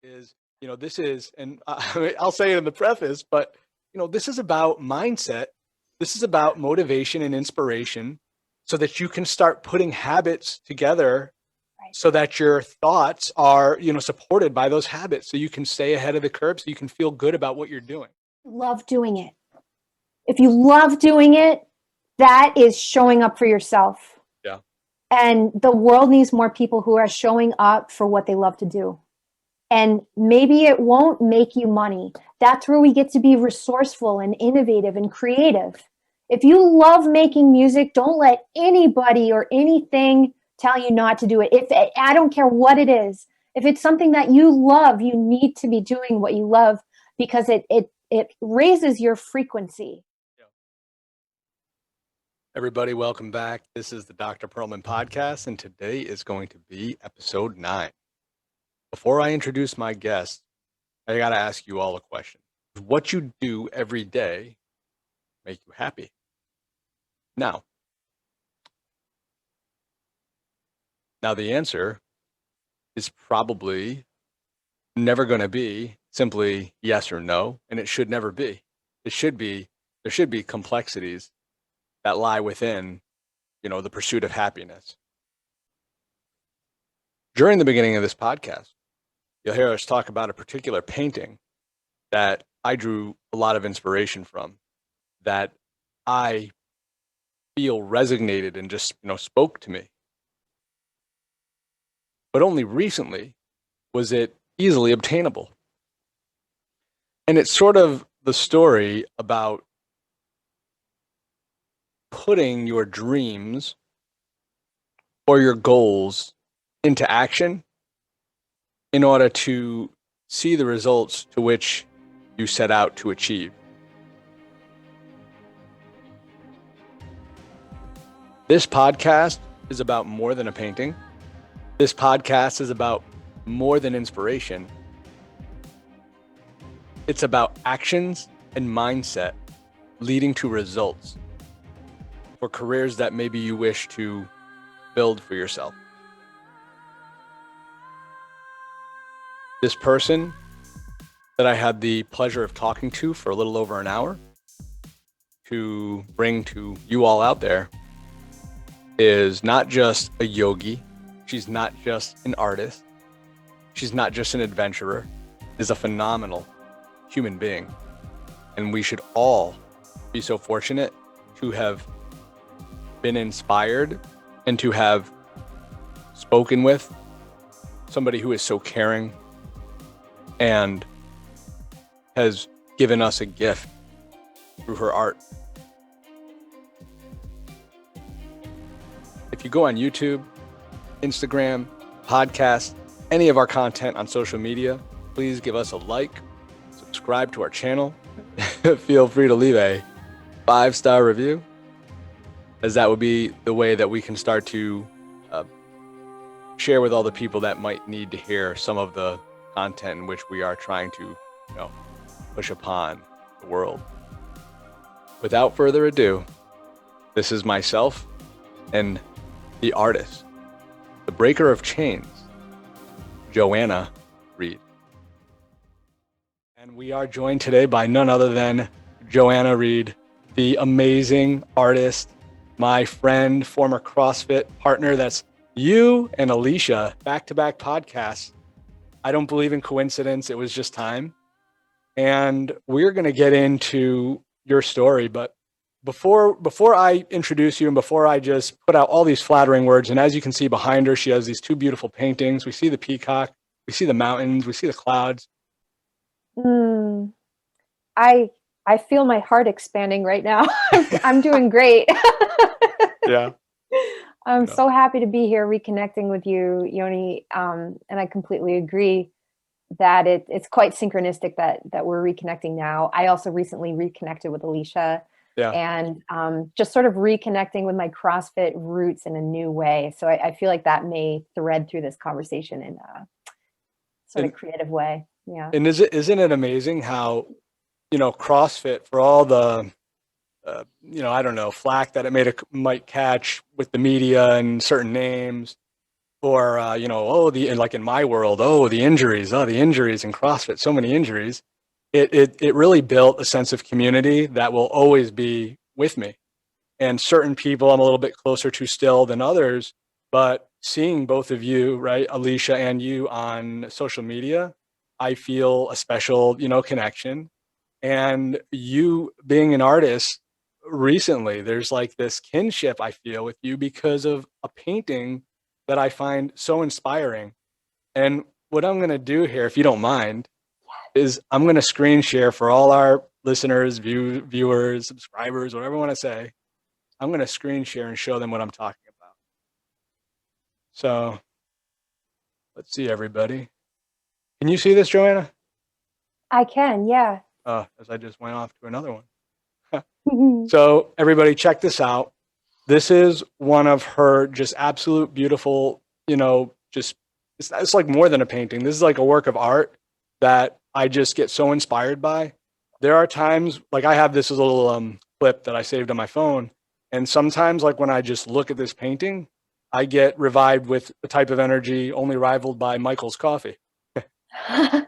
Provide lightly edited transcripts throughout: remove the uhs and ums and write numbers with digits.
is, this is, and I'll say it in the preface, but, this is about mindset. This is about motivation and inspiration so that you can start putting habits together so that your thoughts are, supported by those habits. So you can stay ahead of the curve, so you can feel good about what you're doing. Love doing it. If you love doing it, that is showing up for yourself. Yeah. And the world needs more people who are showing up for what they love to do. And maybe it won't make you money. That's where we get to be resourceful and innovative and creative. If you love making music, don't let anybody or anything tell you not to do it. I don't care what it is. If it's something that you love, you need to be doing what you love because it raises your frequency. Everybody, welcome back. This is the Dr. Pearlman Podcast, and today is going to be episode 9. Before I introduce my guest, I got to ask you all a question. Does what you do every day make you happy? Now the answer is probably never going to be simply yes or no, and it should never be. There should be complexities that lie within, the pursuit of happiness. During the beginning of this podcast, you'll hear us talk about a particular painting that I drew a lot of inspiration from, that I feel resonated and just, spoke to me. But only recently was it easily obtainable. And it's sort of the story about putting your dreams or your goals into action in order to see the results to which you set out to achieve. This podcast is about more than a painting. This podcast is about more than inspiration. It's about actions and mindset leading to results for careers that maybe you wish to build for yourself. This person that I had the pleasure of talking to for a little over an hour to bring to you all out there is not just a yogi. She's not just an artist. She's not just an adventurer. Is a phenomenal human being. And we should all be so fortunate to have been inspired and to have spoken with somebody who is so caring and has given us a gift through her art. If you go on YouTube, Instagram, podcast, any of our content on social media, please give us a like, subscribe to our channel. Feel free to leave a 5-star review, as that would be the way that we can start to share with all the people that might need to hear some of the content in which we are trying to, push upon the world. Without further ado, this is myself and the artist, the breaker of chains, Joanna Read. And we are joined today by none other than Joanna Read, the amazing artist, my friend, former CrossFit partner. That's you and Alicia, back-to-back podcasts. I don't believe in coincidence. It was just time. And we're going to get into your story. But before I introduce you and before I just put out all these flattering words, and as you can see behind her, she has these 2 beautiful paintings. We see the peacock, we see the mountains, we see the clouds. I feel my heart expanding right now. I'm doing great. Yeah. I'm so happy to be here reconnecting with you, Yoni. And I completely agree that it's quite synchronistic that we're reconnecting now. I also recently reconnected with Alicia. Yeah. And just sort of reconnecting with my CrossFit roots in a new way. So I feel like that may thread through this conversation in a sort of creative way. Yeah. And isn't it amazing how, CrossFit, for all the, I don't know, flack that it might catch with the media and certain names, or oh, like in my world, oh, the injuries in CrossFit, so many injuries. It really built a sense of community that will always be with me. And certain people I'm a little bit closer to still than others, but seeing both of you, right, Alicia and you on social media, I feel a special, connection. And you being an artist recently, there's like this kinship I feel with you because of a painting that I find so inspiring. And what I'm going to do here, if you don't mind, is I'm going to screen share for all our listeners, viewers, subscribers, whatever you want to say. I'm going to screen share and show them what I'm talking about. So let's see, everybody. Can you see this, Joanna? I can, yeah. As I just went off to another one. So everybody, check this out. This is one of her just absolute beautiful, it's like more than a painting. This is like a work of art that I just get so inspired by. There are times, like I have this little clip that I saved on my phone. And sometimes, like when I just look at this painting, I get revived with a type of energy only rivaled by Michael's coffee.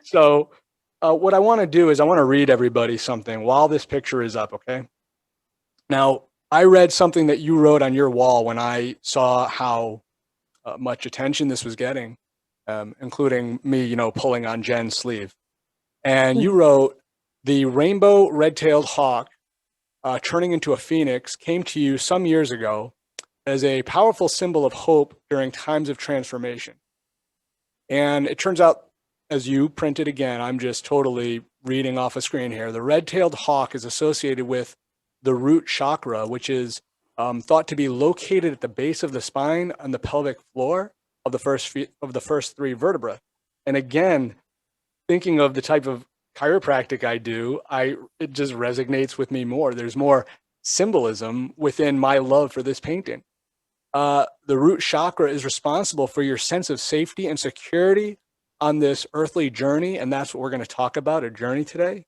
So what I want to do is I want to read everybody something while this picture is up, okay? Now, I read something that you wrote on your wall when I saw how much attention this was getting, including me, pulling on Jen's sleeve. And you wrote, "The rainbow red-tailed hawk turning into a phoenix came to you some years ago as a powerful symbol of hope during times of transformation." And it turns out, as you printed again, I'm just totally reading off a screen here. The red-tailed hawk is associated with the root chakra, which is thought to be located at the base of the spine on the pelvic floor of the first three vertebrae. And again, thinking of the type of chiropractic I do, it just resonates with me more. There's more symbolism within my love for this painting. The root chakra is responsible for your sense of safety and security on this earthly journey, and that's what we're going to talk about, a journey today.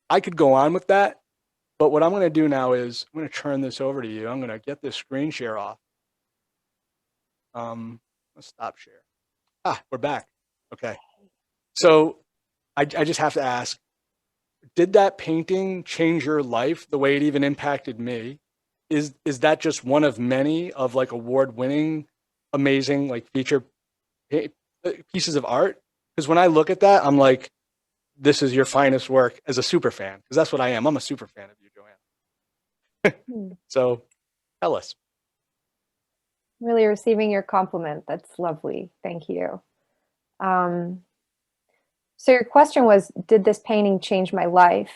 I could go on with that, but what I'm going to do now is I'm going to turn this over to you. I'm going to get this screen share off. Let's stop share. We're back. Okay. So I just have to ask, did that painting change your life the way it even impacted me? Is that just one of many of like award-winning, amazing, like feature pieces of art? Because when I look at that, I'm like, this is your finest work as a super fan, because that's what I am. I'm a super fan of you, Joanna. So tell us. Really receiving your compliment. That's lovely. Thank you. So your question was, did this painting change my life?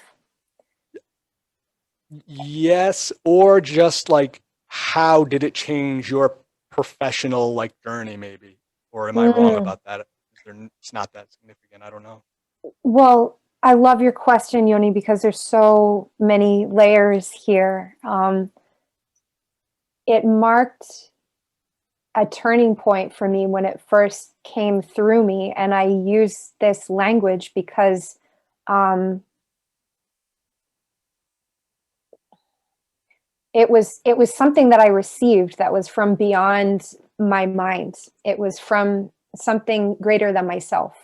Yes, or just like, how did it change your professional like journey, maybe? Or am I wrong about that? It's not that significant. I don't know. Well, I love your question, Yoni, because there's so many layers here. It marked a turning point for me when it first came through me. And I use this language because it was something that I received that was from beyond my mind. It was from something greater than myself.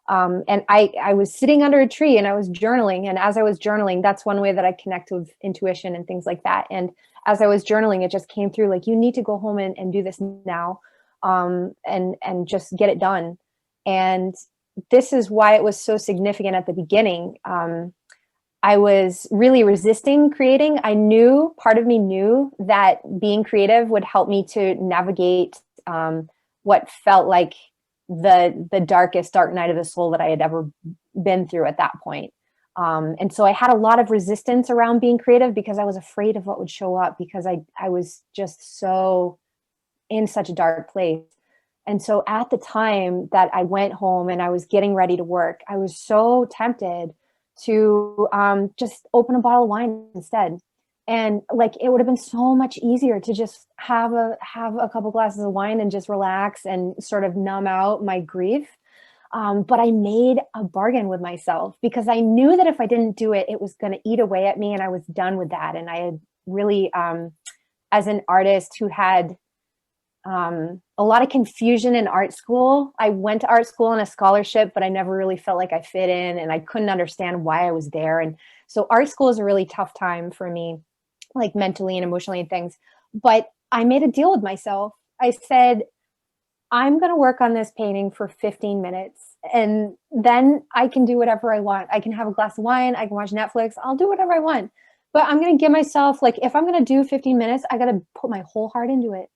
And I was sitting under a tree and I was journaling. And as I was journaling, that's one way that I connect with intuition and things like that. And as I was journaling, it just came through like, you need to go home and do this now, and just get it done. And this is why it was so significant at the beginning. I was really resisting creating. Part of me knew that being creative would help me to navigate what felt like the darkest dark night of the soul that I had ever been through at that point. And so I had a lot of resistance around being creative because I was afraid of what would show up, because I was just so in such a dark place. And so at the time that I went home and I was getting ready to work, I was so tempted to just open a bottle of wine instead. And like, it would have been so much easier to just have a couple glasses of wine and just relax and sort of numb out my grief. But I made a bargain with myself because I knew that if I didn't do it, it was going to eat away at me, and I was done with that. And I had really, as an artist who had a lot of confusion in art school. I went to art school on a scholarship, but I never really felt like I fit in, and I couldn't understand why I was there. And so art school is a really tough time for me, like mentally and emotionally and things. But I made a deal with myself. I said, I'm going to work on this painting for 15 minutes, and then I can do whatever I want. I can have a glass of wine. I can watch Netflix. I'll do whatever I want. But I'm going to give myself, like, if I'm going to do 15 minutes, I got to put my whole heart into it.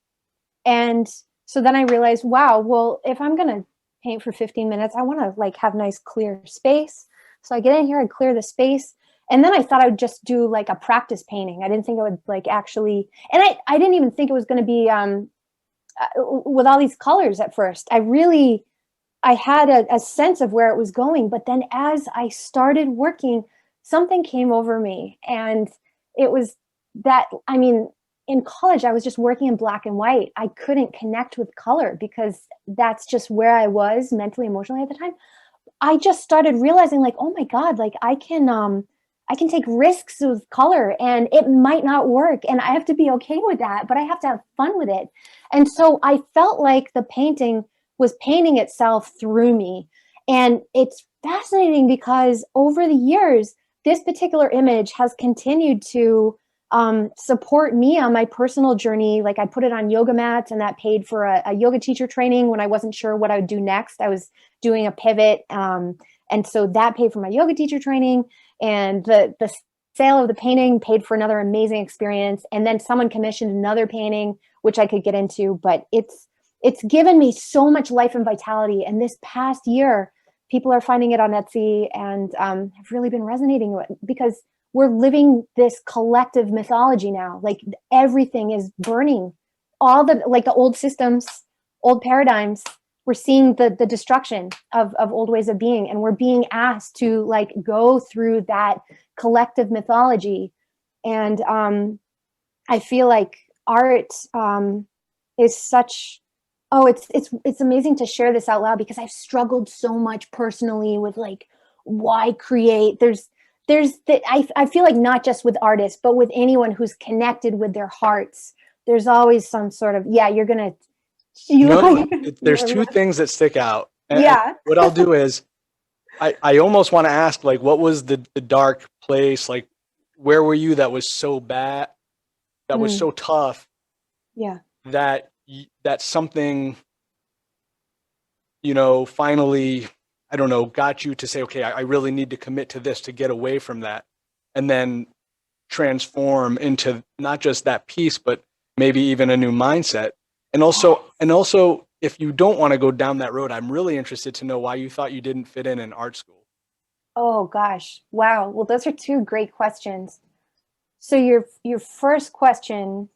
And so then I realized, wow, well, if I'm going to paint for 15 minutes, I want to like have nice clear space. So I get in here, I clear the space. And then I thought I would just do like a practice painting. I didn't think I would like actually, and I didn't even think it was going to be with all these colors at first. I had a sense of where it was going. But then as I started working, something came over me. And it was that, I mean, in college, I was just working in black and white. I couldn't connect with color because that's just where I was mentally, emotionally at the time. I just started realizing like, oh my God, like I can take risks with color and it might not work. And I have to be okay with that, but I have to have fun with it. And so I felt like the painting was painting itself through me. And it's fascinating because over the years, this particular image has continued to support me on my personal journey. Like I put it on yoga mats, and that paid for a yoga teacher training when I wasn't sure what I would do next. I was doing a pivot. And so that paid for my yoga teacher training, and the sale of the painting paid for another amazing experience. And then someone commissioned another painting, which I could get into, but it's given me so much life and vitality. And this past year, people are finding it on Etsy and have really been resonating with it because we're living this collective mythology now. Like everything is burning. All the old systems, old paradigms, we're seeing the destruction of old ways of being. And we're being asked to like go through that collective mythology. And I feel like art is such, it's amazing to share this out loud because I've struggled so much personally with like, why create? I feel like not just with artists, but with anyone who's connected with their hearts, there's always some sort of, there's two things that stick out. And what I'll do is I almost want to ask, like, what was the dark place? Like, where were you that was so bad, that was so tough? Yeah. That something, finally, I don't know, got you to say, okay, I really need to commit to this to get away from that, and then transform into not just that piece, but maybe even a new mindset. And also, if you don't want to go down that road, I'm really interested to know why you thought you didn't fit in art school. Oh gosh. Wow. Well, those are two great questions. So your first question,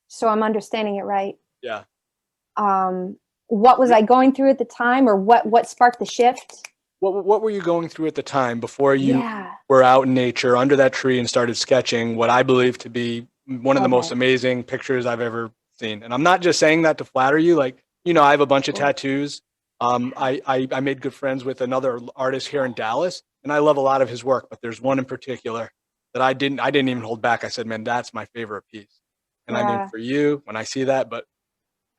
so I'm understanding it right. Yeah. What was I going through at the time, or what sparked the shift? What were you going through at the time before you were out in nature under that tree and started sketching what I believe to be one of the most amazing pictures I've ever seen? And I'm not just saying that to flatter you. Like, I have a bunch of tattoos. I made good friends with another artist here in Dallas, and I love a lot of his work, but there's one in particular that I didn't even hold back. I said, man, that's my favorite piece. And I mean, for you, when I see that, but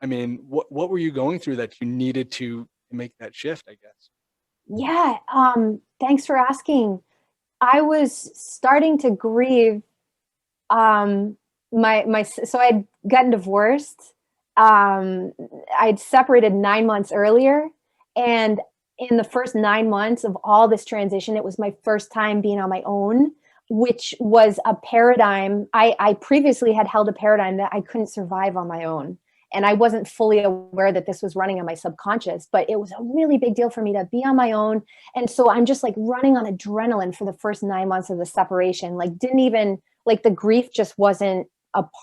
I mean, what were you going through that you needed to make that shift, I guess? Yeah. Thanks for asking. I was starting to grieve. So I'd gotten divorced. I'd separated 9 months earlier. And in the first 9 months of all this transition, it was my first time being on my own, which was a paradigm. I previously had held a paradigm that I couldn't survive on my own. And I wasn't fully aware that this was running on my subconscious, but it was a really big deal for me to be on my own. And so I'm just like running on adrenaline for the first 9 months of the separation. Like didn't even, like the grief just wasn't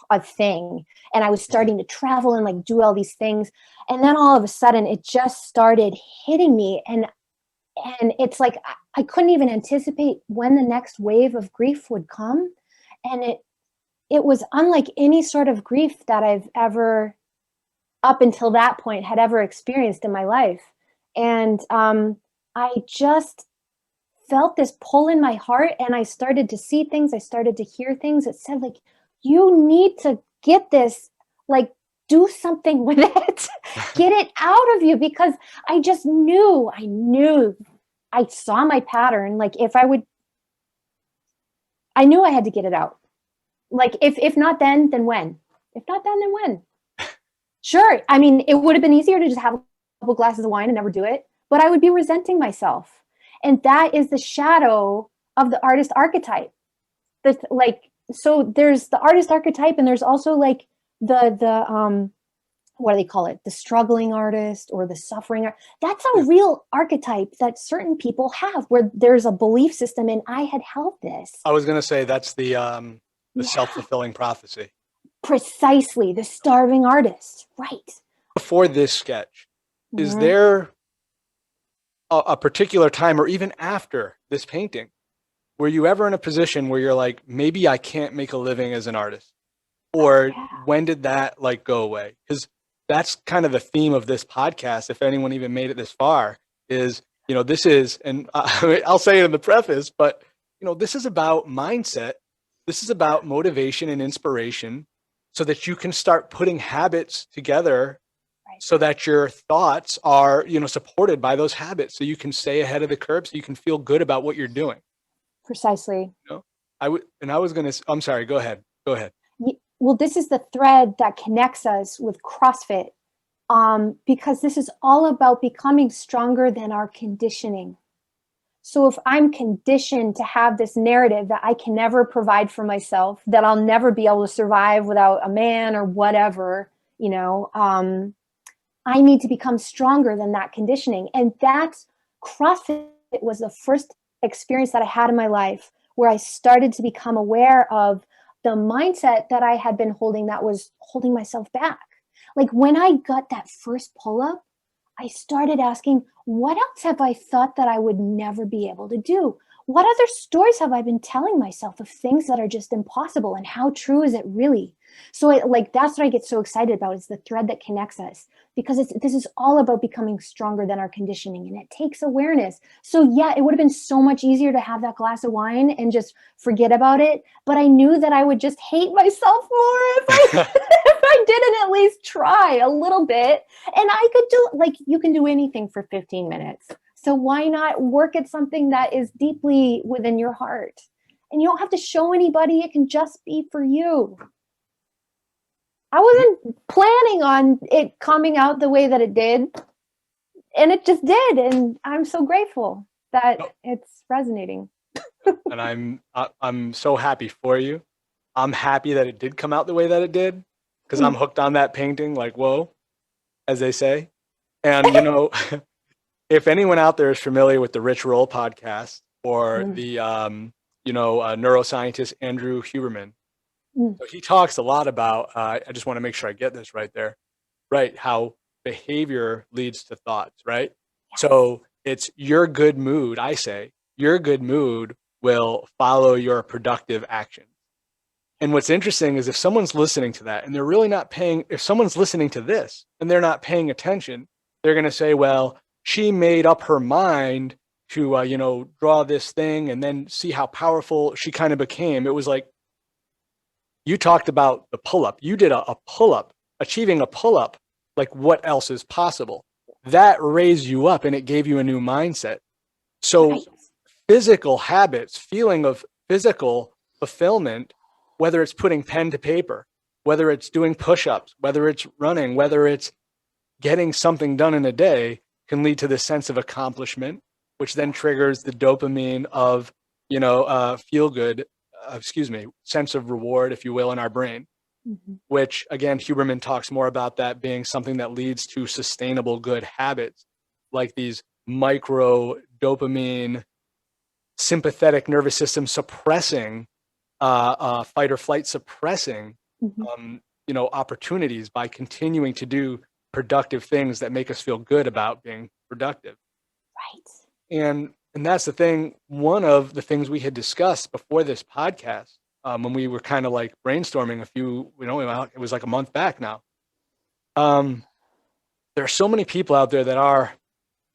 a thing. And I was starting to travel and like do all these things. And then all of a sudden it just started hitting me. And it's like, I couldn't even anticipate when the next wave of grief would come. And it was unlike any sort of grief that I've ever, up until that point, had ever experienced in my life. And I just felt this pull in my heart, and I started to see things. I started to hear things that said, like, you need to get this. Like, do something with it. Get it out of you, because I just knew, I saw my pattern. Like I knew I had to get it out. Like if not then when? If not then when? Sure. I mean, it would have been easier to just have a couple glasses of wine and never do it, but I would be resenting myself. And that is the shadow of the artist archetype. So there's the artist archetype, and there's also like the what do they call it? The struggling artist or the suffering. That's a real archetype that certain people have, where there's a belief system, and I had held this. I was going to say that's the self-fulfilling prophecy. Precisely, the starving artist, right? Before this sketch, is there a particular time, or even after this painting, were you ever in a position where you're like, maybe I can't make a living as an artist? Or when did that like go away? Because that's kind of the theme of this podcast. If anyone even made it this far, is, this is, and I'll say it in the preface, but, this is about mindset. This is about motivation and inspiration, so that you can start putting habits together, so that your thoughts are, supported by those habits, so you can stay ahead of the curve, so you can feel good about what you're doing. Precisely. I'm sorry, go ahead. Well, this is the thread that connects us with CrossFit, because this is all about becoming stronger than our conditioning. So if I'm conditioned to have this narrative that I can never provide for myself, that I'll never be able to survive without a man or whatever, I need to become stronger than that conditioning. And that's CrossFit was the first experience that I had in my life where I started to become aware of the mindset that I had been holding that was holding myself back. Like when I got that first pull-up, I started asking, what else have I thought that I would never be able to do? What other stories have I been telling myself of things that are just impossible, and how true is it really? So that's what I get so excited about, is the thread that connects us, because this is all about becoming stronger than our conditioning, and it takes awareness. So yeah, it would have been so much easier to have that glass of wine and just forget about it. But I knew that I would just hate myself more if I didn't at least try a little bit. And I could do, you can do anything for 15 minutes. So why not work at something that is deeply within your heart? And you don't have to show anybody. It can just be for you. I wasn't planning on it coming out the way that it did, and it just did. And I'm so grateful that it's resonating. And I'm so happy for you. I'm happy that it did come out the way that it did, because I'm hooked on that painting, like, whoa, as they say. And, if anyone out there is familiar with the Rich Roll podcast, or the, neuroscientist Andrew Huberman, so he talks a lot about, I just want to make sure I get this right there, right? How behavior leads to thoughts, right? Yes. So it's your good mood. I say your good mood will follow your productive action. And what's interesting is if someone's listening to that and they're really not if someone's listening to this and they're not paying attention, they're going to say, well, she made up her mind to, draw this thing, and then see how powerful she kind of became. It was like, you talked about the pull-up. You did a pull-up, achieving a pull-up. Like, what else is possible? That raised you up, and it gave you a new mindset. So physical habits, feeling of physical fulfillment, whether it's putting pen to paper, whether it's doing push-ups, whether it's running, whether it's getting something done in a day, can lead to this sense of accomplishment, which then triggers the dopamine of, feel good, sense of reward, if you will, in our brain, which again, Huberman talks more about that being something that leads to sustainable good habits, like these micro dopamine, sympathetic nervous system suppressing, fight or flight suppressing, opportunities by continuing to do productive things that make us feel good about being productive. Right. And that's the thing. One of the things we had discussed before this podcast, when we were kind of like brainstorming it was like a month back now. There are so many people out there that are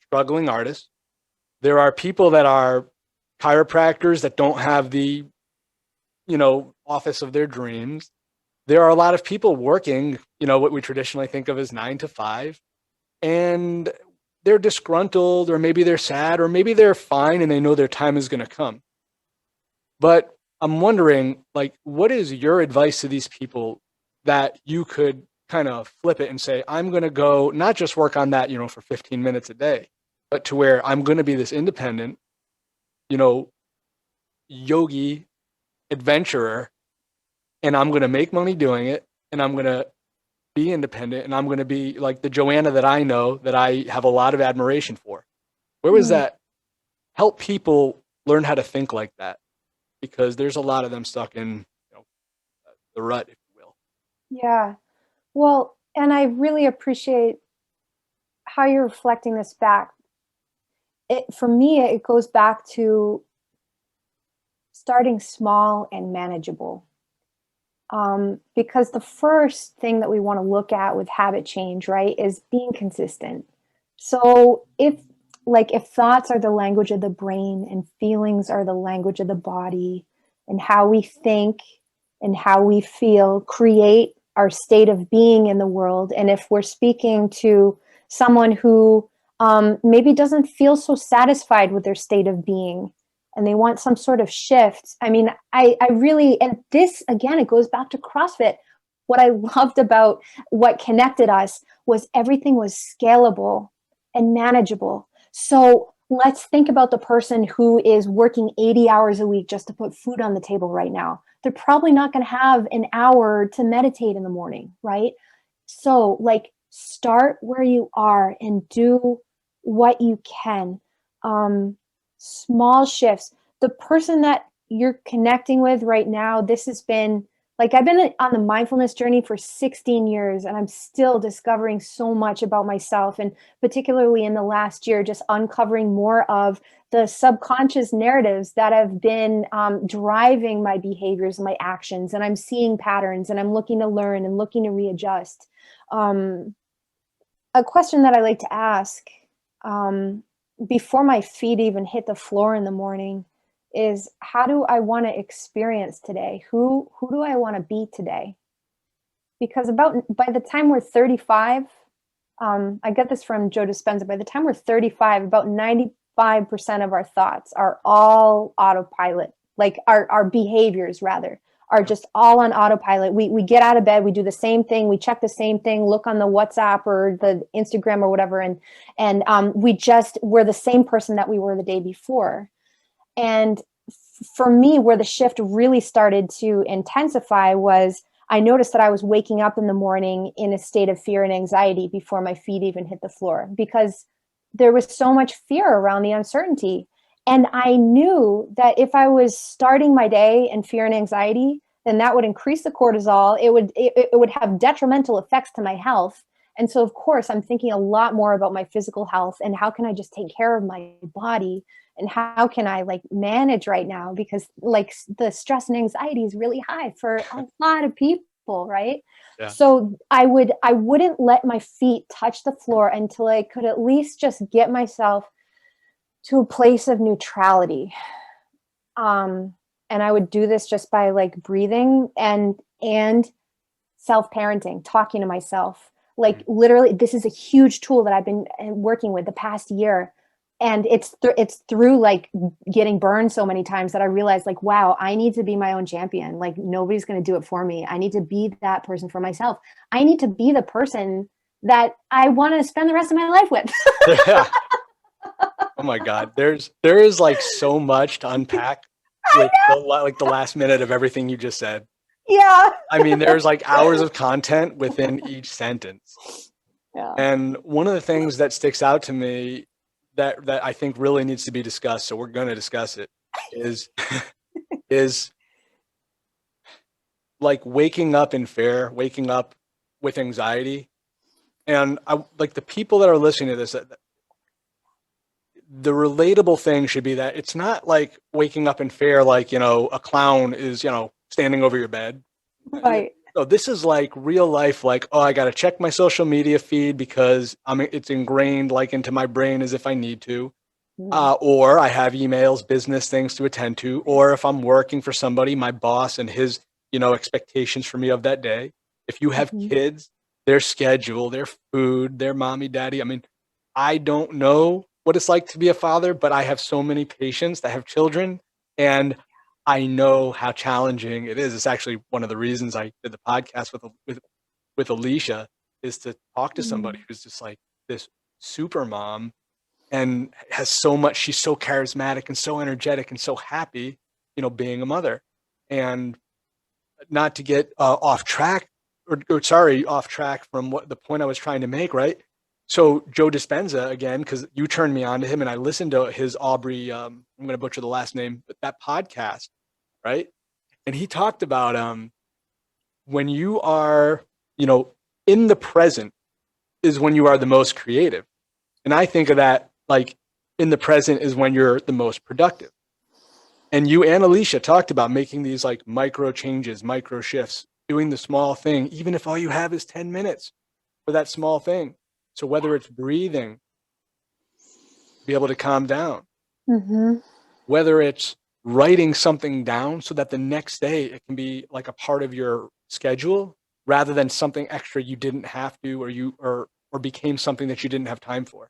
struggling artists. There are people that are chiropractors that don't have the, office of their dreams. there are a lot of people working, what we traditionally think of as 9 to 5, and they're disgruntled, or maybe they're sad, or maybe they're fine and they know their time is going to come. But I'm wondering, like, what is your advice to these people that you could kind of flip it and say, I'm going to go not just work on that, for 15 minutes a day, but to where I'm going to be this independent, yogi adventurer, and I'm going to make money doing it, and I'm going to be independent, and I'm going to be like the Joanna that I know, that I have a lot of admiration for. Where was that? Help people learn how to think like that, because there's a lot of them stuck in the rut, if you will. Yeah. Well, and I really appreciate how you're reflecting this back. For me, it goes back to starting small and manageable. Because the first thing that we want to look at with habit change, right, is being consistent. So if thoughts are the language of the brain and feelings are the language of the body, and how we think and how we feel create our state of being in the world. And if we're speaking to someone who maybe doesn't feel so satisfied with their state of being, and they want some sort of shift. I mean, I really, and this, again, it goes back to CrossFit. What I loved about what connected us was everything was scalable and manageable. So let's think about the person who is working 80 hours a week just to put food on the table right now. They're probably not going to have an hour to meditate in the morning, right? So start where you are and do what you can. Small shifts. The person that you're connecting with right now, this has been I've been on the mindfulness journey for 16 years, and I'm still discovering so much about myself, and particularly in the last year, just uncovering more of the subconscious narratives that have been driving my behaviors and my actions. And I'm seeing patterns, and I'm looking to learn and looking to readjust. A question that I like to ask before my feet even hit the floor in the morning is, how do I want to experience today? Who do I want to be today? Because by the time we're 35, I get this from Joe Dispenza, by the time we're 35, about 95% of our thoughts are all autopilot, our behaviors rather, are just all on autopilot. We get out of bed, we do the same thing, we check the same thing, look on the WhatsApp or the Instagram or whatever, and we're the same person that we were the day before. And for me, where the shift really started to intensify was I noticed that I was waking up in the morning in a state of fear and anxiety before my feet even hit the floor, because there was so much fear around the uncertainty. And I knew that if I was starting my day in fear and anxiety, then that would increase the cortisol. It would have detrimental effects to my health. And so, of course, I'm thinking a lot more about my physical health and how can I just take care of my body, and how can I manage right now, because the stress and anxiety is really high for a lot of people, right? Yeah. So I wouldn't let my feet touch the floor until I could at least just get myself to a place of neutrality. And I would do this just by breathing and self-parenting, talking to myself. Literally, this is a huge tool that I've been working with the past year. And it's through getting burned so many times that I realized wow, I need to be my own champion. Nobody's going to do it for me. I need to be that person for myself. I need to be the person that I want to spend the rest of my life with. Yeah. Oh my God. There is so much to unpack with the last minute of everything you just said. Yeah. I mean, there's hours of content within each sentence. Yeah. And one of the things that sticks out to me that I think really needs to be discussed, so we're going to discuss it, is waking up in fear, waking up with anxiety. And the people that are listening to this, the relatable thing should be that it's not waking up in fear a clown is standing over your bed. Right. No, this is real life, oh, I got to check my social media feed because it's ingrained into my brain as if I need to. Or I have emails, business things to attend to. Or if I'm working for somebody, my boss and his expectations for me of that day. If you have Mhm. kids, their schedule, their food, their mommy, daddy. I mean, I don't know what it's like to be a father, but I have so many patients that have children, and I know how challenging it is. It's actually one of the reasons I did the podcast with Alicia, is to talk to somebody who's just like this super mom and has so much. She's so charismatic and so energetic and so happy, being a mother. And not to get off track, off track from what the point I was trying to make, right? So Joe Dispenza, again, because you turned me on to him, and I listened to his Aubrey, I'm going to butcher the last name, but that podcast, right? And he talked about when you are, in the present is when you are the most creative. And I think of that like in the present is when you're the most productive. And you and Alicia talked about making these like micro changes, micro shifts, doing the small thing, even if all you have is 10 minutes for that small thing. So whether it's breathing, be able to calm down, whether it's writing something down so that the next day it can be like a part of your schedule rather than something extra you didn't have to, or became something that you didn't have time for.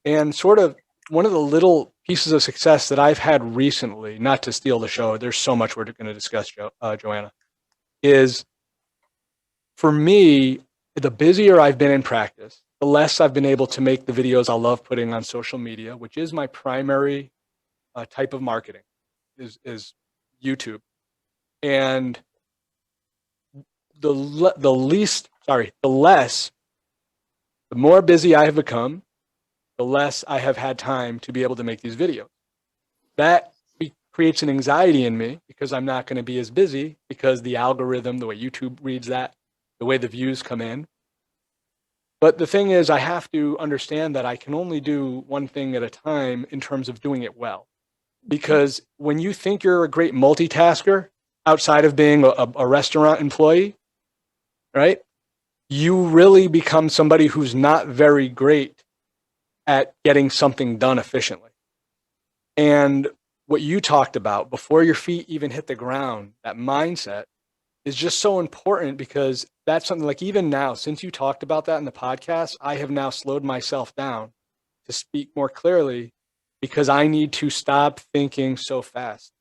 And sort of one of the little pieces of success that I've had recently, not to steal the show, there's so much we're going to discuss, Joanna, is for me, the busier I've been in practice, the less I've been able to make the videos I love putting on social media, which is my primary type of marketing, is YouTube. And the more busy I have become, the less I have had time to be able to make these videos. That creates an anxiety in me because I'm not going to be as busy because the algorithm, the way YouTube reads that, the way the views come in. But the thing is, I have to understand that I can only do one thing at a time in terms of doing it well. Because when you think you're a great multitasker outside of being a restaurant employee, right, you really become somebody who's not very great at getting something done efficiently. And what you talked about before your feet even hit the ground, that mindset is just so important, because that's something like, even now, since you talked about that in the podcast, I have now slowed myself down to speak more clearly because I need to stop thinking so fast.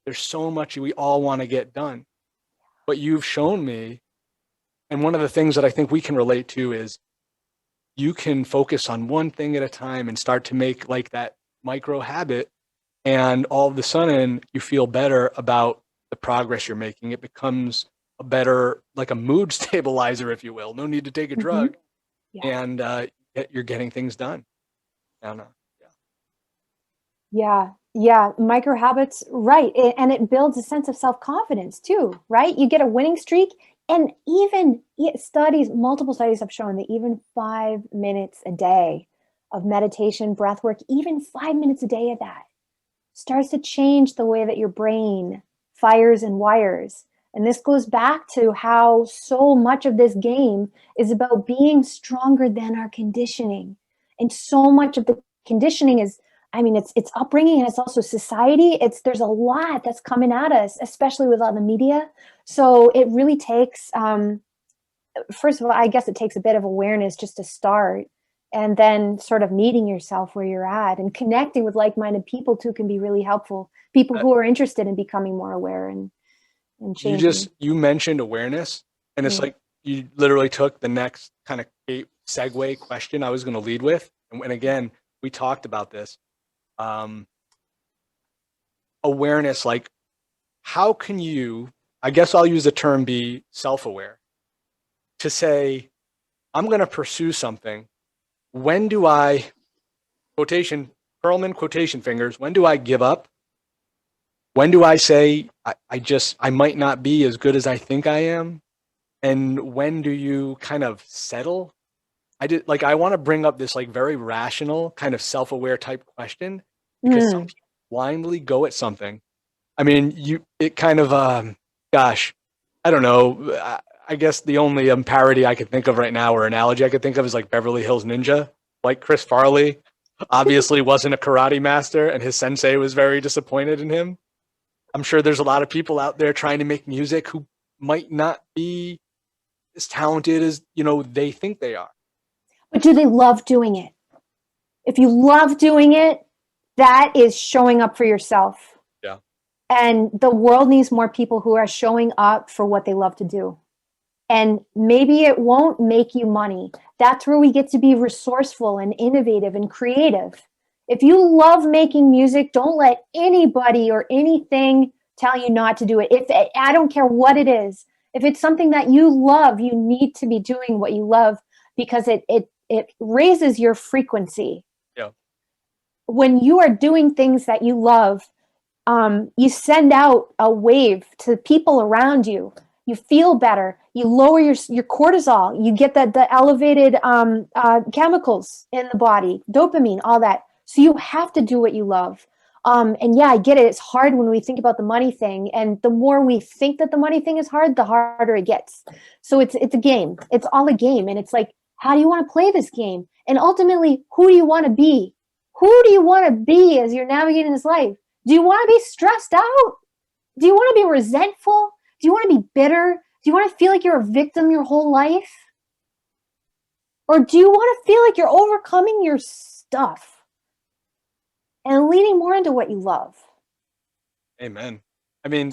There's so much we all want to get done. But you've shown me, and one of the things that I think we can relate to is you can focus on one thing at a time and start to make like that micro habit, and all of a sudden you feel better about the progress you're making. It becomes a better, like a mood stabilizer, if you will. No need to take a drug. And you're getting things done. I don't know. Yeah. Micro habits, right. And it builds a sense of self-confidence too, right? You get a winning streak, and even multiple studies have shown that even 5 minutes a day of meditation, breath work, even 5 minutes a day of that starts to change the way that your brain fires and wires. And this goes back to how so much of this game is about being stronger than our conditioning. And so much of the conditioning is, it's upbringing, and it's also society. There's a lot that's coming at us, especially with all the media. So it really takes, first of all, I guess it takes a bit of awareness just to start, and then sort of meeting yourself where you're at, and connecting with like-minded people too can be really helpful. People who are interested in becoming more aware and changing. You mentioned awareness, and it's like you literally took the next kind of segue question I was going to lead with. And again, we talked about this. Awareness, like, how can you, I guess I'll use the term, be self-aware to say, I'm going to pursue something. When do I, quotation, Pearlman quotation fingers, when do I give up? When do I say, I might not be as good as I think I am? And when do you kind of settle? I want to bring up this like very rational kind of self-aware type question, because some people blindly go at something. I mean, it kind of, gosh, I don't know. I guess the only parody I could think of right now, or analogy I could think of, is like Beverly Hills Ninja. Like Chris Farley obviously wasn't a karate master, and his sensei was very disappointed in him. I'm sure there's a lot of people out there trying to make music who might not be as talented as, they think they are. But do they love doing it? If you love doing it, that is showing up for yourself. Yeah. And the world needs more people who are showing up for what they love to do. And maybe it won't make you money. That's where we get to be resourceful and innovative and creative. If you love making music, don't let anybody or anything tell you not to do it. I don't care what it is. If it's something that you love, you need to be doing what you love because it raises your frequency. Yeah. When you are doing things that you love, you send out a wave to people around you. You feel better. You lower your cortisol. You get the elevated chemicals in the body, dopamine, all that. So you have to do what you love. And yeah, I get it. It's hard when we think about the money thing. And the more we think that the money thing is hard, the harder it gets. So it's a game. It's all a game. And it's like, how do you want to play this game? And ultimately, who do you want to be? Who do you want to be as you're navigating this life? Do you want to be stressed out? Do you want to be resentful? Do you want to be bitter? Do you want to feel like you're a victim your whole life? Or do you want to feel like you're overcoming your stuff and leaning more into what you love? Amen. I mean,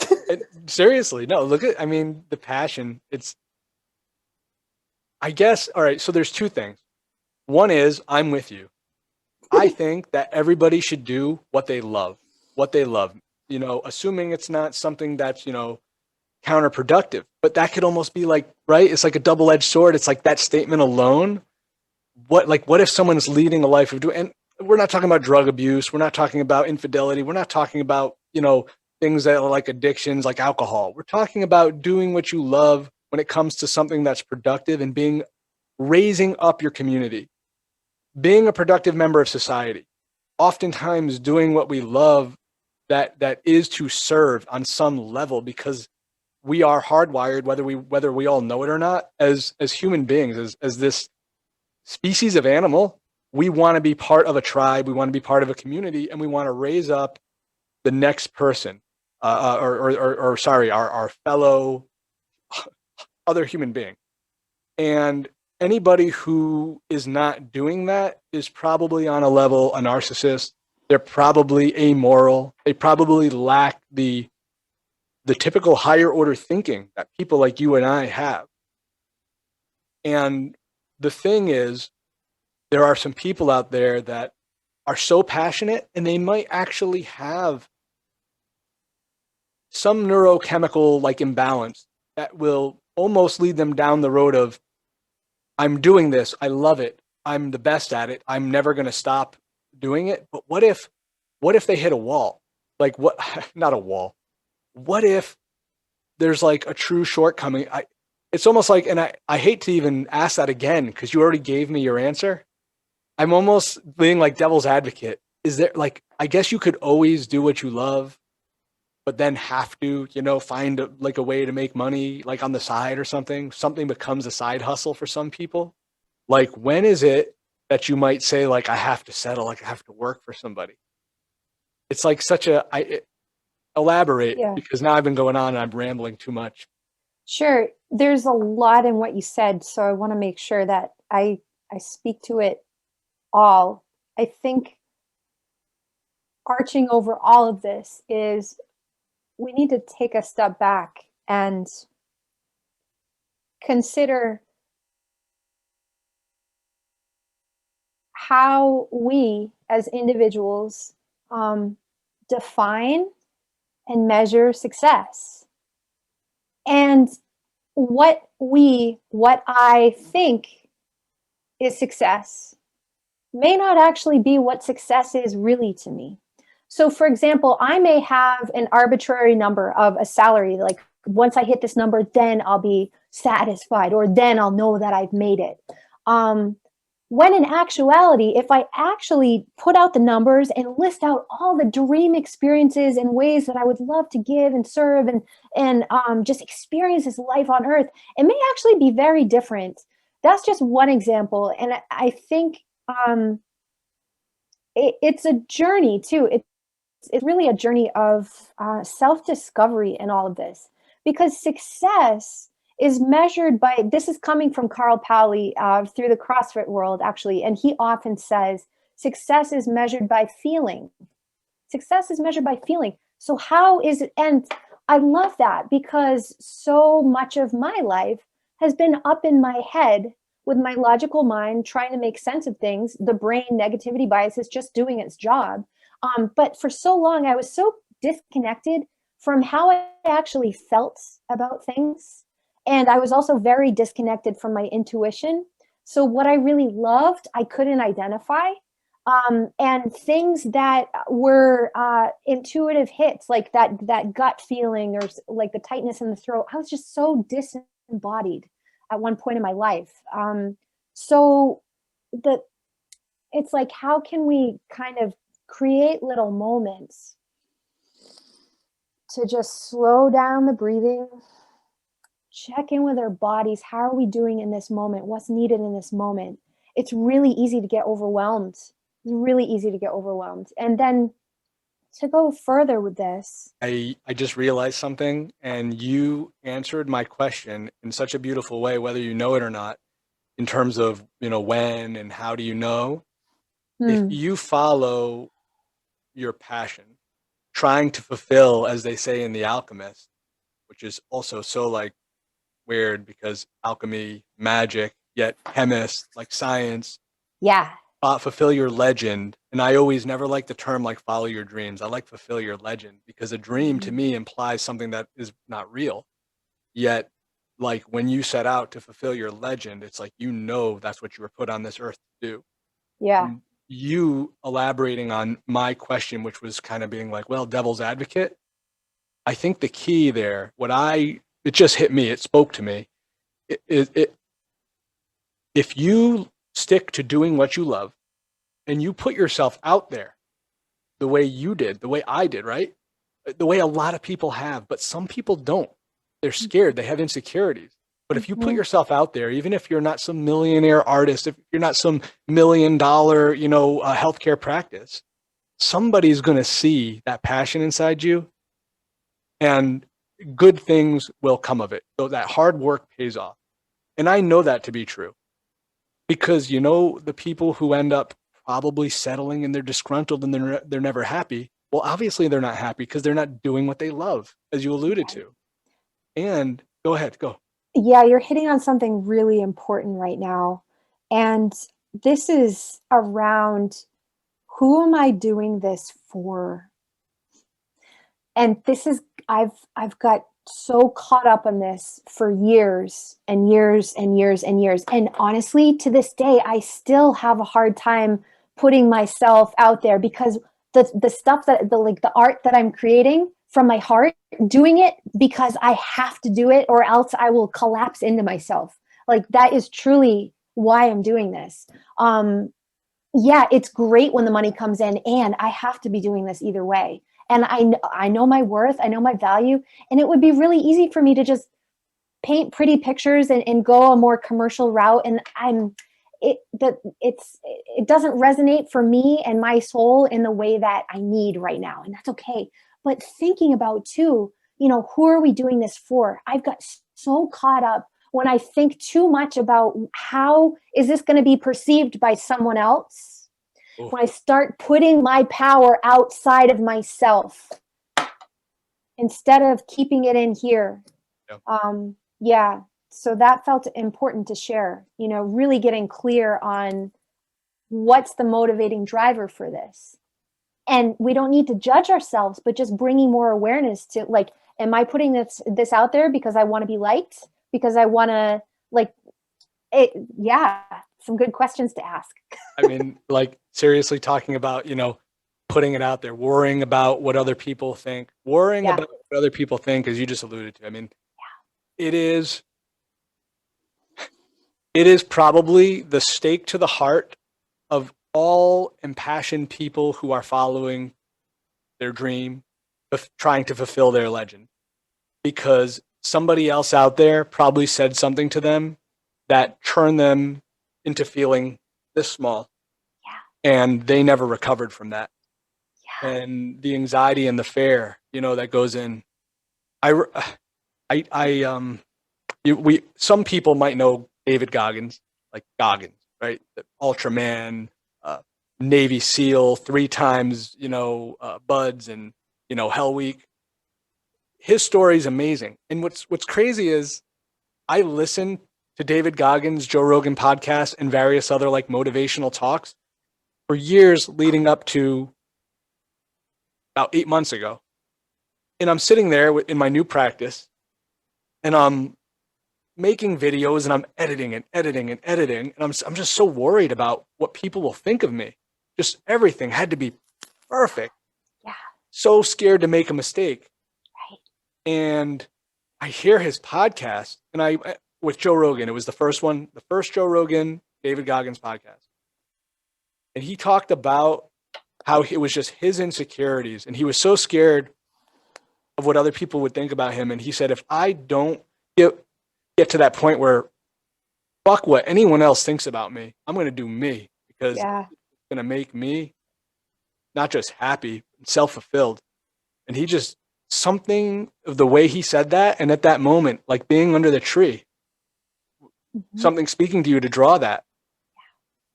seriously, no, look at, the passion. I guess, all right, so there's two things. One is, I'm with you. I think that everybody should do what they love, assuming it's not something that's, counterproductive, but that could almost be like, right? It's like a double-edged sword. It's like that statement alone. What if someone's leading a life of doing, and we're not talking about drug abuse. We're not talking about infidelity. We're not talking about, things that are like addictions, like alcohol. We're talking about doing what you love when it comes to something that's productive and raising up your community, being a productive member of society, oftentimes doing what we love that is to serve on some level, because we are hardwired, whether we all know it or not, as human beings, as this species of animal. We want to be part of a tribe, we want to be part of a community, and we want to raise up the next person, our fellow other human being. And anybody who is not doing that is probably on a level a narcissist. They're probably amoral. They probably lack the typical higher order thinking that people like you and I have. And the thing is, there are some people out there that are so passionate, and they might actually have some neurochemical like imbalance that will almost lead them down the road of, I'm doing this, I love it, I'm the best at it, I'm never going to stop doing it. But what if they hit a wall? Like what? Not a wall. What if there's like a true shortcoming? It's almost like, and I hate to even ask that again, because you already gave me your answer. I'm almost being like devil's advocate. Is there, like, I guess you could always do what you love, but then have to, find a way to make money, like on the side or something. Something becomes a side hustle for some people. Like, when is it that you might say, like, I have to settle, like I have to work for somebody? It's like elaborate, Yeah. because now I've been going on and I'm rambling too much. Sure. There's a lot in what you said, so I want to make sure that I speak to it all. I think arching over all of this is we need to take a step back and consider how we as individuals define and measure success. And what I think is success may not actually be what success is really to me. So for example, I may have an arbitrary number of a salary, like once I hit this number, then I'll be satisfied, or then I'll know that I've made it. When in actuality, if I actually put out the numbers and list out all the dream experiences and ways that I would love to give and serve and just experience this life on earth, it may actually be very different. That's just one example. And I think it's a journey too. It's it's really a journey of self-discovery in all of this, because success is measured by, this is coming from Carl Paoli through the CrossFit world, actually, and he often says success is measured by feeling. Success is measured by feeling. So how is it? And I love that, because so much of my life has been up in my head with my logical mind trying to make sense of things. The brain negativity bias is just doing its job. But for so long, I was so disconnected from how I actually felt about things. And I was also very disconnected from my intuition. So what I really loved, I couldn't identify. And things that were intuitive hits, like that gut feeling, or like the tightness in the throat, I was just so disembodied at one point in my life. So it's like, how can we kind of create little moments to just slow down the breathing, check in with our bodies. How are we doing in this moment? What's needed in this moment? It's really easy to get overwhelmed. It's really easy to get overwhelmed. And then to go further with this, I just realized something, and you answered my question in such a beautiful way, whether you know it or not, in terms of, when and how do you know? If you follow your passion, trying to fulfill, as they say in The Alchemist, which is also so like weird because alchemy, magic, yet chemist, like science. yeah, Fulfill your legend. And I always never like the term like follow your dreams. I like fulfill your legend, because a dream to me implies something that is not real. Yet, like when you set out to fulfill your legend, it's like, that's what you were put on this earth to do. yeah, And you elaborating on my question, which was kind of being like, well, devil's advocate. I think the key there, it just hit me, it spoke to me. If you stick to doing what you love and you put yourself out there the way you did, the way I did, right? The way a lot of people have, but some people don't. They're scared. They have insecurities. But if you put yourself out there, even if you're not some millionaire artist, if you're not some $1 million, healthcare practice, somebody's going to see that passion inside you, and good things will come of it. So that hard work pays off. And I know that to be true, because, the people who end up probably settling and they're disgruntled and they're never happy. Well, obviously they're not happy because they're not doing what they love, as you alluded to. And go ahead, go. Yeah, you're hitting on something really important right now. And this is around, who am I doing this for? And this is, I've got so caught up on this for years and years and years and years. And honestly, to this day, I still have a hard time putting myself out there, because the stuff the art that I'm creating from my heart, doing it because I have to do it or else I will collapse into myself. Like, that is truly why I'm doing this. Yeah, it's great when the money comes in, and I have to be doing this either way. And I know my worth, I know my value, and it would be really easy for me to just paint pretty pictures and go a more commercial route. And it doesn't resonate for me and my soul in the way that I need right now. And that's okay. But thinking about too, who are we doing this for? I've got so caught up when I think too much about how is this going to be perceived by someone else. Ooh. When I start putting my power outside of myself instead of keeping it in here. Yeah. So that felt important to share, really getting clear on what's the motivating driver for this. And we don't need to judge ourselves, but just bringing more awareness to, like, am I putting this out there because I want to be liked? Because I want to, some good questions to ask. I mean, seriously talking about, putting it out there, worrying about what other people think, about what other people think, as you just alluded to. I mean, it is probably the stake to the heart of all impassioned people who are following their dream, of trying to fulfill their legend, because somebody else out there probably said something to them that turned them into feeling this small. Yeah. And they never recovered from that. and the anxiety and the fear, that goes in. Some people might know David Goggins, like Goggins, right? The Ultraman, Navy SEAL, 3 times, Buds and, Hell Week. His story is amazing. And what's crazy is I listen to David Goggins, Joe Rogan podcast, and various other like motivational talks for years leading up to about 8 months ago. And I'm sitting there in my new practice and I'm making videos and I'm editing and editing and editing. And I'm just so worried about what people will think of me. Just everything had to be perfect. Yeah. So scared to make a mistake. Right. And I hear his podcast and with Joe Rogan, it was the first Joe Rogan, David Goggins podcast. And he talked about how it was just his insecurities. And he was so scared of what other people would think about him. And he said, if I don't get to that point where fuck what anyone else thinks about me, I'm going to do me, because it's going to make me not just happy, self-fulfilled. And he just, something of the way he said that, and at that moment, like being under the tree, something speaking to you to draw that.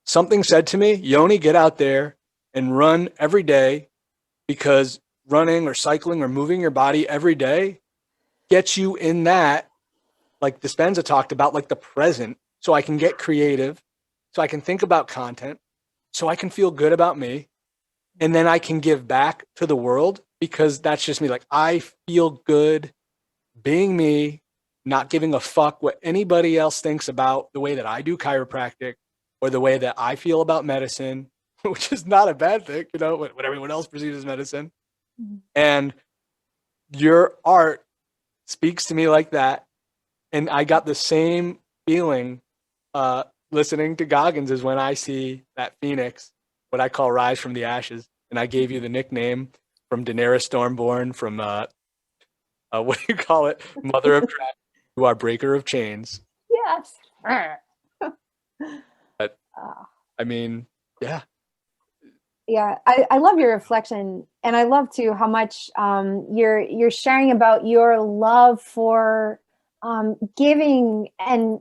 Something said to me, Yoni, get out there and run every day, because running or cycling or moving your body every day gets you in that, like Dispenza talked about, like the present, so I can get creative, so I can think about content, so I can feel good about me, and then I can give back to the world, because that's just me. Like, I feel good being me, not giving a fuck what anybody else thinks about the way that I do chiropractic or the way that I feel about medicine, which is not a bad thing, what everyone else perceives as medicine. And your art speaks to me like that. And I got the same feeling listening to Goggins as when I see that phoenix, what I call rise from the ashes. And I gave you the nickname from Daenerys Stormborn, from what do you call it? Mother of Dragons, you are breaker of chains. Yes. But I mean, yeah. Yeah, I love your reflection, and I love too how much you're sharing about your love for giving and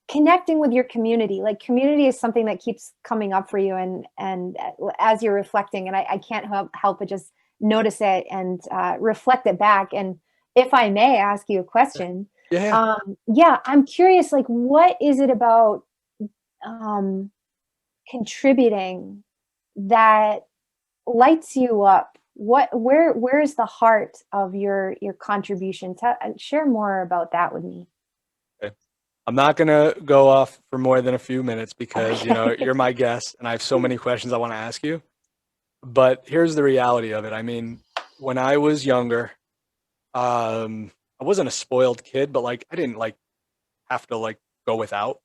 connecting with your community. Like, community is something that keeps coming up for you, and as you're reflecting, and I can't help but just notice it and reflect it back. And if I may ask you a question, I'm curious. Like, what is it about contributing that lights you up? Where is the heart of your contribution? Share more about that with me. Okay. I'm not going to go off for more than a few minutes, because you're my guest and I have so many questions I want to ask you. But here's the reality of it. I mean, when I was younger, I wasn't a spoiled kid, but like I didn't like have to like go without,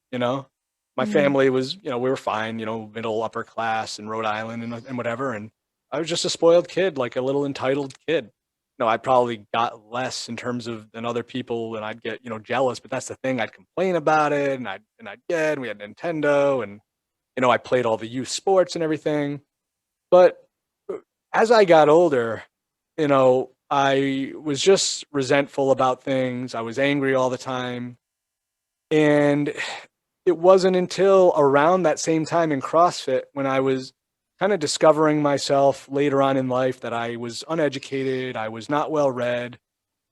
My family was, we were fine, middle, upper class in Rhode Island and whatever. And I was just a spoiled kid, like a little entitled kid. I probably got less in terms of than other people, and I'd get, jealous, but that's the thing. I'd complain about it, and we had Nintendo, and, I played all the youth sports and everything. But as I got older, I was just resentful about things. I was angry all the time. And it wasn't until around that same time in CrossFit, when I was kind of discovering myself later on in life, that I was uneducated, I was not well read,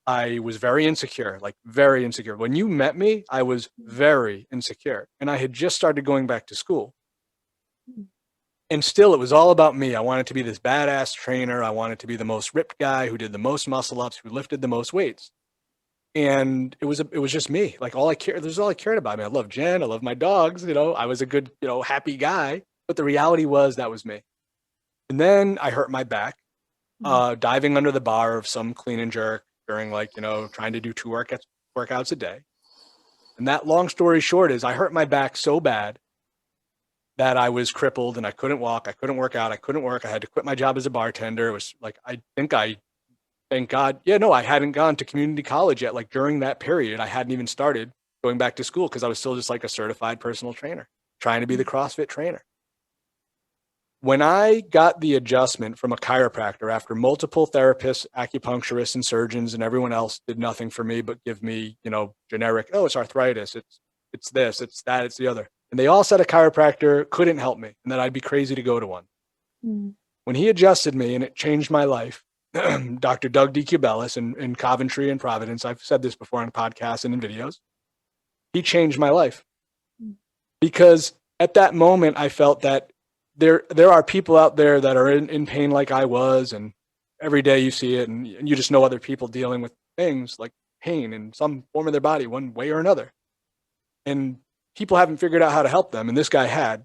I was very insecure, like very insecure. When you met me, I was very insecure, and I had just started going back to school. And still, it was all about me. I wanted to be this badass trainer. I wanted to be the most ripped guy who did the most muscle ups, who lifted the most weights. And it was just me. Like, all I cared about. I mean, I love Jen. I love my dogs. I was a good, happy guy. But the reality was that was me. And then I hurt my back, diving under the bar of some clean and jerk during trying to do 2 workouts a day. And that, long story short, is I hurt my back so bad that I was crippled and I couldn't walk. I couldn't work out. I couldn't work. I had to quit my job as a bartender. It was like, thank God. Yeah, no, I hadn't gone to community college yet. Like, during that period, I hadn't even started going back to school, because I was still just like a certified personal trainer, trying to be the CrossFit trainer. when I got the adjustment from a chiropractor after multiple therapists, acupuncturists, and surgeons, and everyone else did nothing for me but give me, generic, oh, it's arthritis, it's this, it's that, it's the other. And they all said a chiropractor couldn't help me and that I'd be crazy to go to one. Mm. When he adjusted me and it changed my life, Dr. Doug D. in Coventry and Providence, I've said this before on podcasts and in videos, he changed my life. Because at that moment, I felt that there are people out there that are in pain like I was, and every day you see it, and you just know other people dealing with things like pain in some form of their body, one way or another. And people haven't figured out how to help them, and this guy had.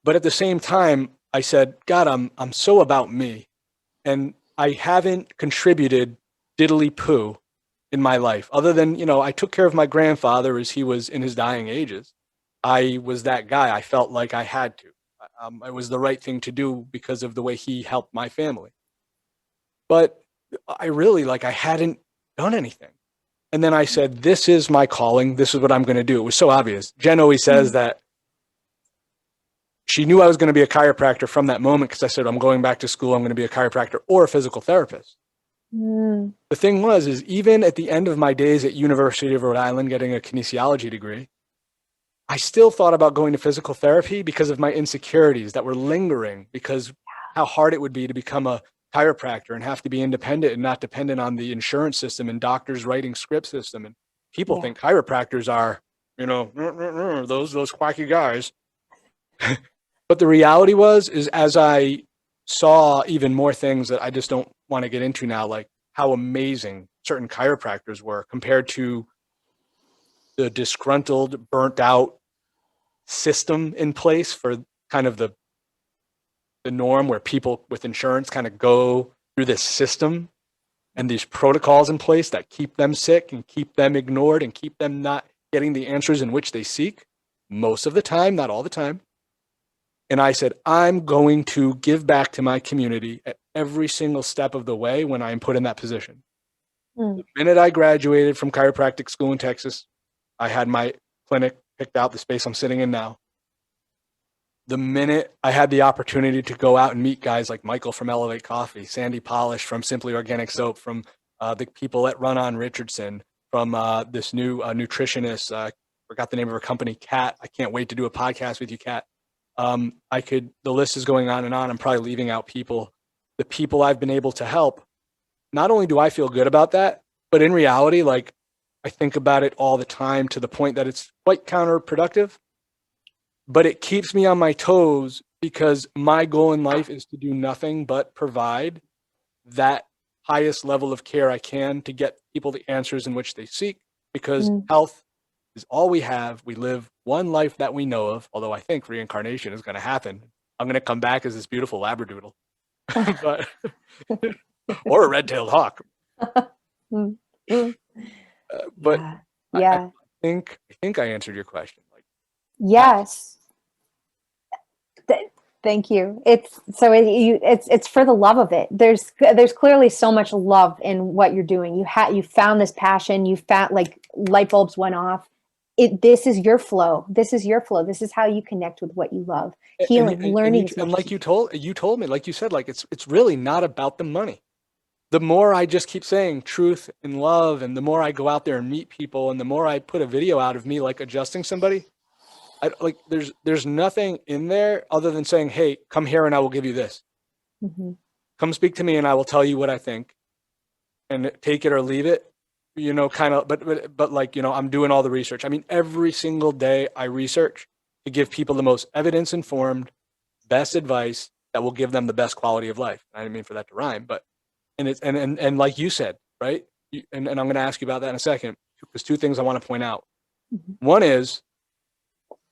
But at the same time, I said, God, I'm so about me, and I haven't contributed diddly poo in my life, other than, I took care of my grandfather as he was in his dying ages. I was that guy. I felt like I had to. It was the right thing to do because of the way he helped my family. But I really, I hadn't done anything. And then I said, this is my calling. This is what I'm going to do. It was so obvious. Jen always says that she knew I was going to be a chiropractor from that moment because I said, I'm going back to school. I'm going to be a chiropractor or a physical therapist. The thing is even at the end of my days at University of Rhode Island getting a kinesiology degree, I still thought about going to physical therapy because of my insecurities that were lingering, because how hard it would be to become a chiropractor and have to be independent and not dependent on the insurance system and doctors writing script system. And people think chiropractors are, those quacky guys. But the reality is as I saw even more things that I just don't want to get into now, like how amazing certain chiropractors were compared to the disgruntled, burnt out system in place for kind of the norm where people with insurance kind of go through this system and these protocols in place that keep them sick and keep them ignored and keep them not getting the answers in which they seek most of the time, not all the time. And I said, I'm going to give back to my community at every single step of the way when I'm put in that position. The minute I graduated from chiropractic school in Texas, I had my clinic picked out, the space I'm sitting in now. The minute I had the opportunity to go out and meet guys like Michael from Elevate Coffee, Sandy Polish from Simply Organic Soap, from the people at Run On Richardson, from this new nutritionist, forgot the name of her company, Kat. I can't wait to do a podcast with you, Kat. The list is going on and on. I'm probably leaving out people. The people I've been able to help, not only do I feel good about that, but in reality, I think about it all the time to the point that it's quite counterproductive, but it keeps me on my toes because my goal in life is to do nothing but provide that highest level of care I can to get people the answers in which they seek, because health is all we have. We live one life that we know of, although I think reincarnation is going to happen. I'm going to come back as this beautiful Labradoodle, but or a red-tailed hawk. But I think I answered your question. Yes. Thank you. It's for the love of it. There's clearly so much love in what you're doing. You found this passion. You found light bulbs went off. This is your flow. This is your flow. This is how you connect with what you love. Healing, learning. And like you told me, like you said, it's really not about the money. The more I just keep saying truth and love, and the more I go out there and meet people, and the more I put a video out of me adjusting somebody, there's nothing in there other than saying, hey, come here and I will give you this. Come speak to me and I will tell you what I think, and take it or leave it, but I'm doing all the research. I mean, every single day I research to give people the most evidence-informed, best advice that will give them the best quality of life. I didn't mean for that to rhyme, but and like you said, right? And I'm going to ask you about that in a second, because two things I want to point out. One is,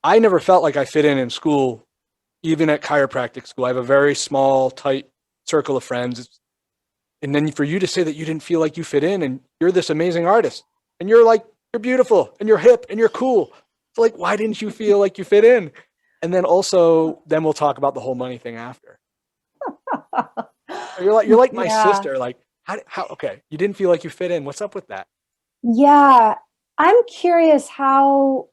I never felt like I fit in school, even at chiropractic school. I have a very small, tight circle of friends. And then for you to say that you didn't feel like you fit in, and you're this amazing artist, and you're beautiful, and you're hip, and you're cool. It's why didn't you feel like you fit in? And then then we'll talk about the whole money thing after. You're like my sister. How, okay, you didn't feel like you fit in. What's up with that? Yeah. I'm curious how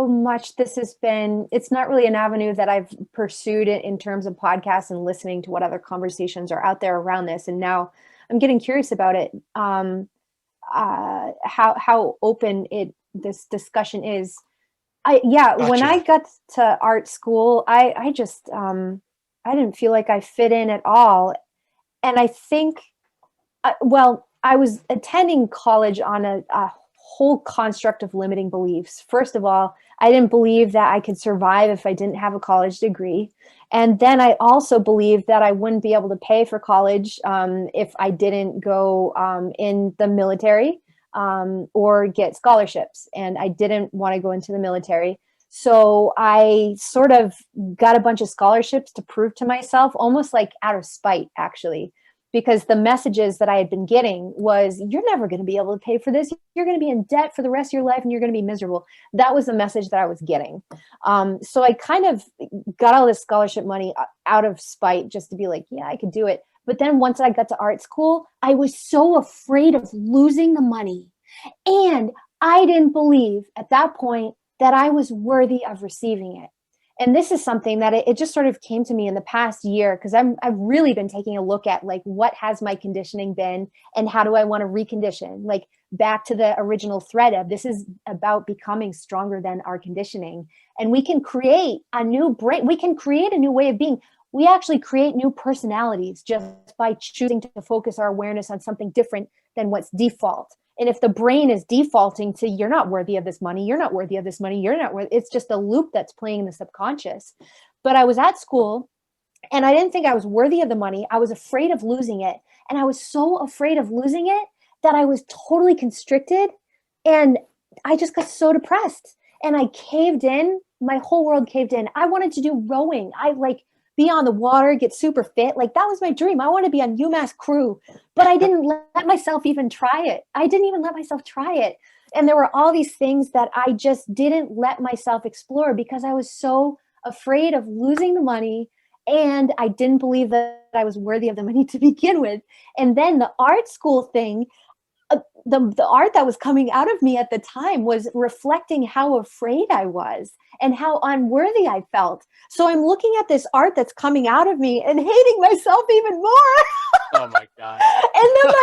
much this has been, it's not really an avenue that I've pursued in terms of podcasts and listening to what other conversations are out there around this. And now I'm getting curious about it. How open this discussion is. When I got to art school, I just I didn't feel like I fit in at all. And I think, I was attending college on a whole construct of limiting beliefs. First of all, I didn't believe that I could survive if I didn't have a college degree. And then I also believed that I wouldn't be able to pay for college if I didn't go in the military or get scholarships. And I didn't want to go into the military. So I sort of got a bunch of scholarships to prove to myself, almost like out of spite, actually, because the messages that I had been getting was, you're never going to be able to pay for this. You're going to be in debt for the rest of your life and you're going to be miserable. That was the message that I was getting. So I kind of got all this scholarship money out of spite just to be like, yeah, I could do it. But then once I got to art school, I was so afraid of losing the money. And I didn't believe at that point that I was worthy of receiving it. And this is something that it just sort of came to me in the past year, because I've really been taking a look at like, what has my conditioning been and how do I want to recondition? Like back to the original thread of this is about becoming stronger than our conditioning. And we can create a new brain. We can create a new way of being. We actually create new personalities just by choosing to focus our awareness on something different than what's default. And if the brain is defaulting to, you're not worthy of this money, you're not worthy of this money, you're not worthy, it's just a loop that's playing in the subconscious. But I was at school and I didn't think I was worthy of the money. I was afraid of losing it. And I was so afraid of losing it that I was totally constricted. And I just got so depressed and I caved in. My whole world caved in. I wanted to do rowing. I be on the water, get super fit. Like that was my dream. I wanted to be on UMass crew, but I didn't let myself even try it. I didn't even let myself try it. And there were all these things that I just didn't let myself explore because I was so afraid of losing the money. And I didn't believe that I was worthy of the money to begin with. And then the art school thing, the art that was coming out of me at the time was reflecting how afraid I was and how unworthy I felt. So I'm looking at this art that's coming out of me and hating myself even more. Oh my God. And then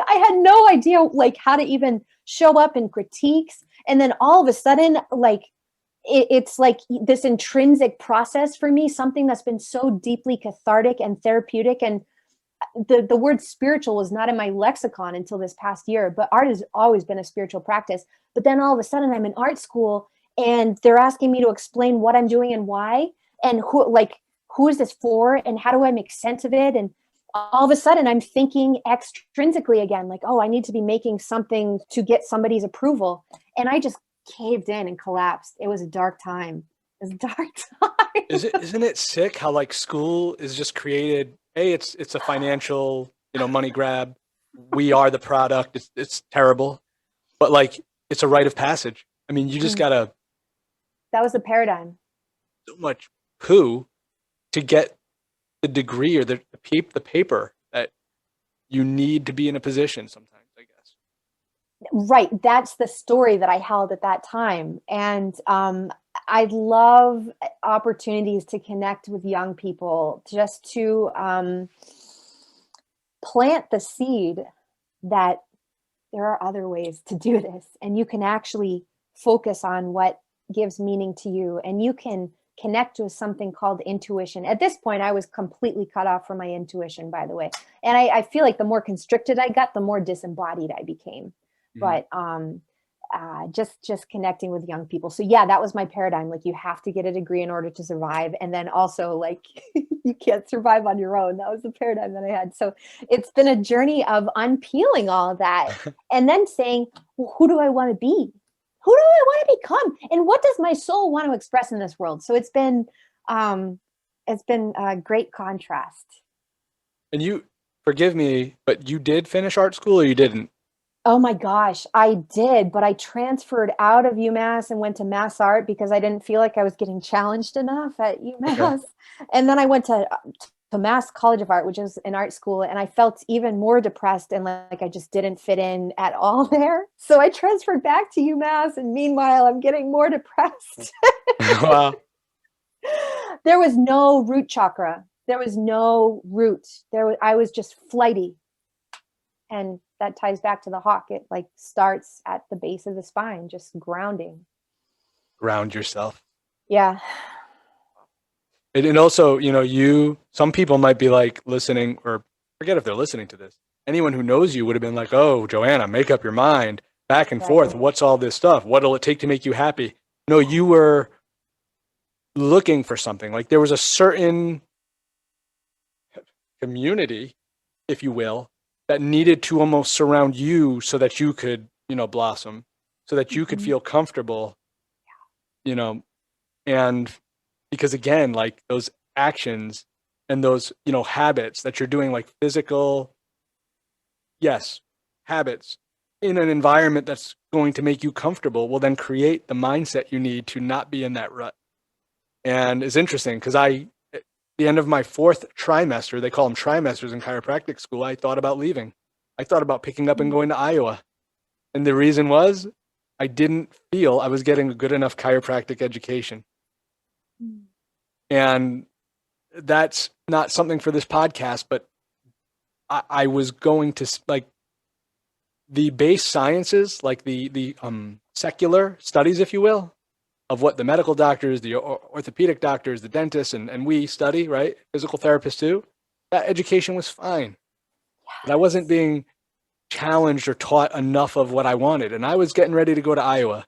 I had no idea like how to even show up in critiques. And then all of a sudden, it's like this intrinsic process for me, something that's been so deeply cathartic and therapeutic. And the word spiritual was not in my lexicon until this past year, but art has always been a spiritual practice. But then all of a sudden I'm in art school and they're asking me to explain what I'm doing and why, and who is this for and how do I make sense of it? And all of a sudden I'm thinking extrinsically again, like, oh, I need to be making something to get somebody's approval. And I just caved in and collapsed. It was a dark time. It was a dark time. Isn't it sick how like school is just created? Hey, it's a financial, money grab. We are the product. It's terrible, but like it's a rite of passage. I mean, you just gotta. That was the paradigm. So much poo to get the degree or the paper that you need to be in a position sometimes, I guess. Right. That's the story that I held at that time. And I love opportunities to connect with young people, just to plant the seed that there are other ways to do this. And you can actually focus on what gives meaning to you. And you can connect with something called intuition. At this point, I was completely cut off from my intuition, by the way. And I feel like the more constricted I got, the more disembodied I became. But just connecting with young people. So yeah, that was my paradigm. Like you have to get a degree in order to survive. And then also like you can't survive on your own. That was the paradigm that I had. So it's been a journey of unpeeling all of that and then saying, well, who do I want to be? Who do I want to become? And what does my soul want to express in this world? So it's been a great contrast. And you forgive me, but you did finish art school or you didn't? Oh my gosh, I did, but I transferred out of UMass and went to Mass Art because I didn't feel like I was getting challenged enough at UMass. Okay. And then I went to to Mass College of Art, which is an art school, and I felt even more depressed and like I just didn't fit in at all there. So I transferred back to UMass, and meanwhile, I'm getting more depressed. Wow. There was no root chakra. There was no root. I was just flighty. And that ties back to the hawk. It like starts at the base of the spine, just grounding. Ground yourself. Yeah. And also, some people might be like listening, or forget if they're listening to this. Anyone who knows you would have been like, oh, Joanna, make up your mind, back and forth. What's all this stuff? What'll it take to make you happy? No, you were looking for something. Like there was a certain community, if you will, that needed to almost surround you so that you could, blossom, so that you could feel comfortable, and because again, like those actions and those, habits that you're doing, like physical, yes, habits in an environment that's going to make you comfortable will then create the mindset you need to not be in that rut. And it's interesting because at the end of my 4th trimester, they call them trimesters in chiropractic school, I thought about leaving. I thought about picking up and going to Iowa. And the reason was I didn't feel I was getting a good enough chiropractic education. And that's not something for this podcast, but I was going to, like, the base sciences, like the secular studies, if you will, of what the medical doctors, the orthopedic doctors, the dentists, and we study, right? Physical therapists too. That education was fine. But I wasn't being challenged or taught enough of what I wanted. And I was getting ready to go to Iowa,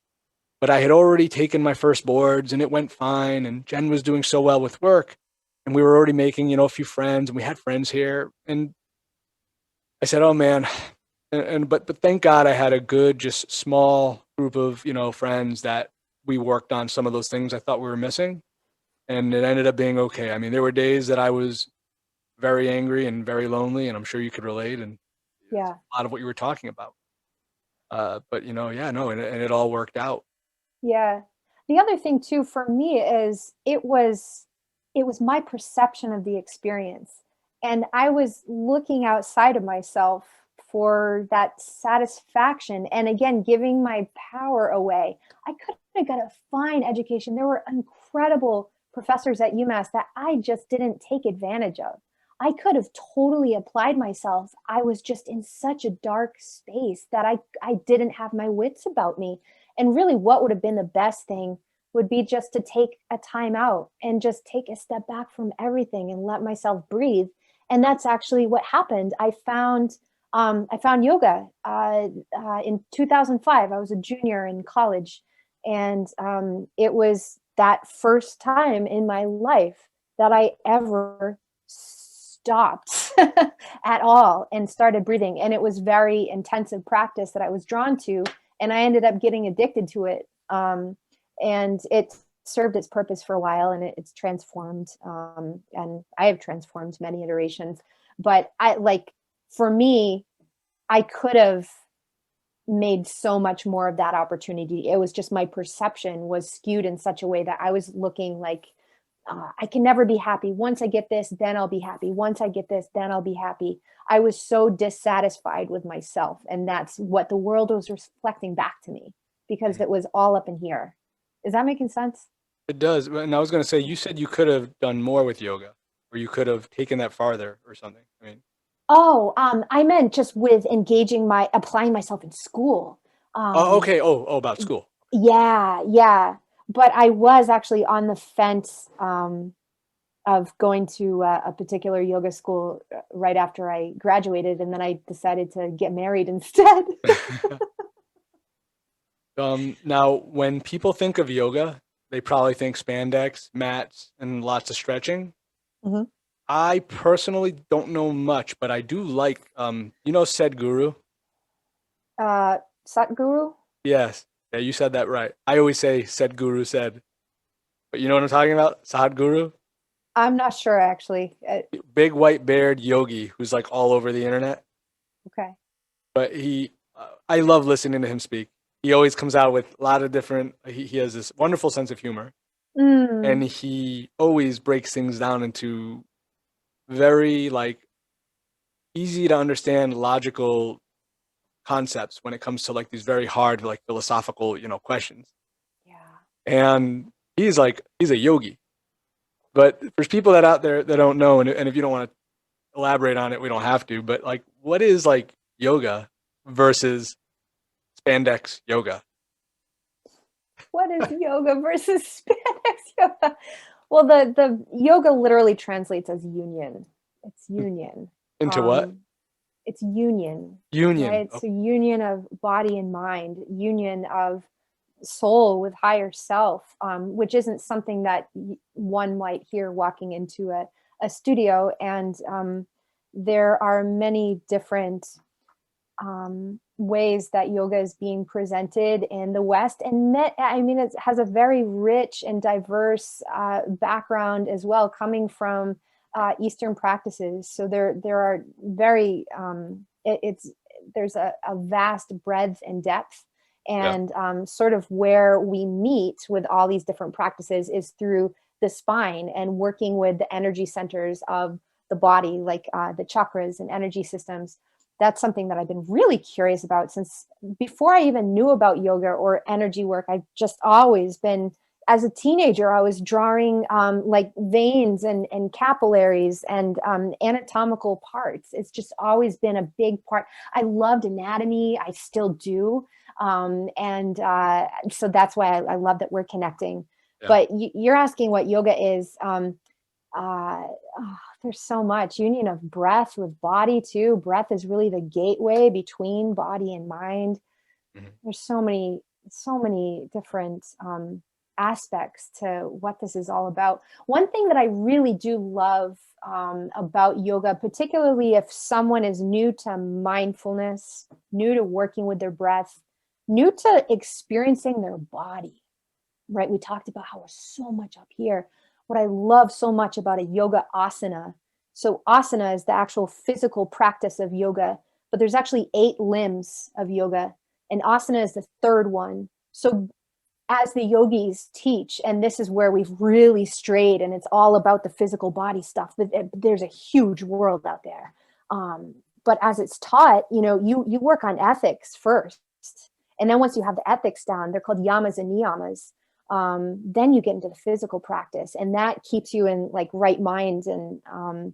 but I had already taken my first boards and it went fine. And Jen was doing so well with work and we were already making, a few friends, and we had friends here. And I said, oh man, but thank God I had a good, just small group of, friends that we worked on some of those things I thought we were missing. And it ended up being okay. I mean, there were days that I was very angry and very lonely, and I'm sure you could relate. And Yeah. a lot of what you were talking about. But and it all worked out. Yeah. The other thing too for me is it was my perception of the experience. And I was looking outside of myself for that satisfaction. And again, giving my power away. I could have got a fine education. There were incredible professors at UMass that I just didn't take advantage of. I could have totally applied myself. I was just in such a dark space that I didn't have my wits about me. And really what would have been the best thing would be just to take a time out and just take a step back from everything and let myself breathe. And that's actually what happened. I found yoga in 2005. I was a junior in college, and it was that first time in my life that I ever stopped at all and started breathing. And it was very intensive practice that I was drawn to, and I ended up getting addicted to it. And it served its purpose for a while, and it's transformed. And I have transformed many iterations, but for me, I could have made so much more of that opportunity. It was just my perception was skewed in such a way that I was looking like, I can never be happy. Once I get this, then I'll be happy. Once I get this, then I'll be happy. I was so dissatisfied with myself. And that's what the world was reflecting back to me, because it was all up in here. Is that making sense? It does. And I was going to say, you said you could have done more with yoga, or you could have taken that farther or something. I mean, I meant just with applying myself in school. okay. About school. Yeah. But I was actually on the fence of going to a particular yoga school right after I graduated, and then I decided to get married instead. Now, when people think of yoga, they probably think spandex, mats, and lots of stretching. Mm-hmm. I personally don't know much, but I do like, Sadhguru? Satguru? Yes. Yeah, you said that right. I always say Sadhguru said. But you know what I'm talking about? Sadhguru? I'm not sure, actually. Big white-bearded yogi who's like all over the internet. Okay. But I love listening to him speak. He always comes out with a lot of different, he has this wonderful sense of humor. And he always breaks things down into very like easy to understand logical concepts when it comes to like these very hard like philosophical, questions. Yeah. And he's a yogi. But there's people that out there that don't know, and if you don't want to elaborate on it, we don't have to. But like, what is like yoga versus spandex yoga? What is yoga versus spandex yoga? Well, the yoga literally translates as union. It's union. Into what? It's union. Union. Right? It's a union of body and mind, union of soul with higher self, which isn't something that one might hear walking into a studio. And there are many different ways that yoga is being presented in the West. And it has a very rich and diverse background as well, coming from Eastern practices. So there are very, there's a vast breadth and depth. And sort of where we meet with all these different practices is through the spine and working with the energy centers of the body, like the chakras and energy systems. That's something that I've been really curious about since before I even knew about yoga or energy work. I've just always been, as a teenager, I was drawing like veins and capillaries and anatomical parts. It's just always been a big part. I loved anatomy. I still do. So that's why I love that we're connecting. Yeah. But you're asking what yoga is. There's so much union of breath with body too. Breath is really the gateway between body and mind. Mm-hmm. There's so many different aspects to what this is all about. One thing that I really do love about yoga, particularly if someone is new to mindfulness, new to working with their breath, new to experiencing their body, right? We talked about how we're so much up here. What I love so much about a yoga asana. So asana is the actual physical practice of yoga, but there's actually 8 limbs of yoga, and asana is the third one. So as the yogis teach, and this is where we've really strayed, and it's all about the physical body stuff, but there's a huge world out there. But as it's taught, you work on ethics first. And then once you have the ethics down, they're called yamas and niyamas. Then you get into the physical practice, and that keeps you in like right mind. And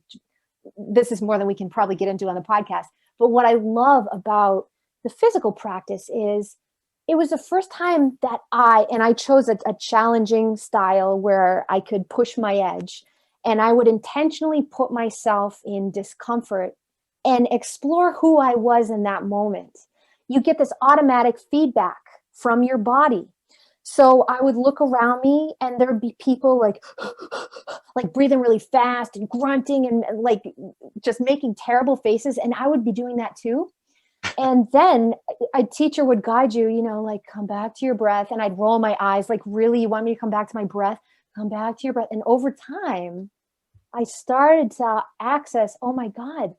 this is more than we can probably get into on the podcast. But what I love about the physical practice is it was the first time that I chose a challenging style where I could push my edge, and I would intentionally put myself in discomfort and explore who I was in that moment. You get this automatic feedback from your body. So I would look around me and there'd be people like breathing really fast and grunting and like just making terrible faces. And I would be doing that too. And then a teacher would guide you, like come back to your breath. And I'd roll my eyes like, really, you want me to come back to my breath? Come back to your breath. And over time, I started to access, oh my God,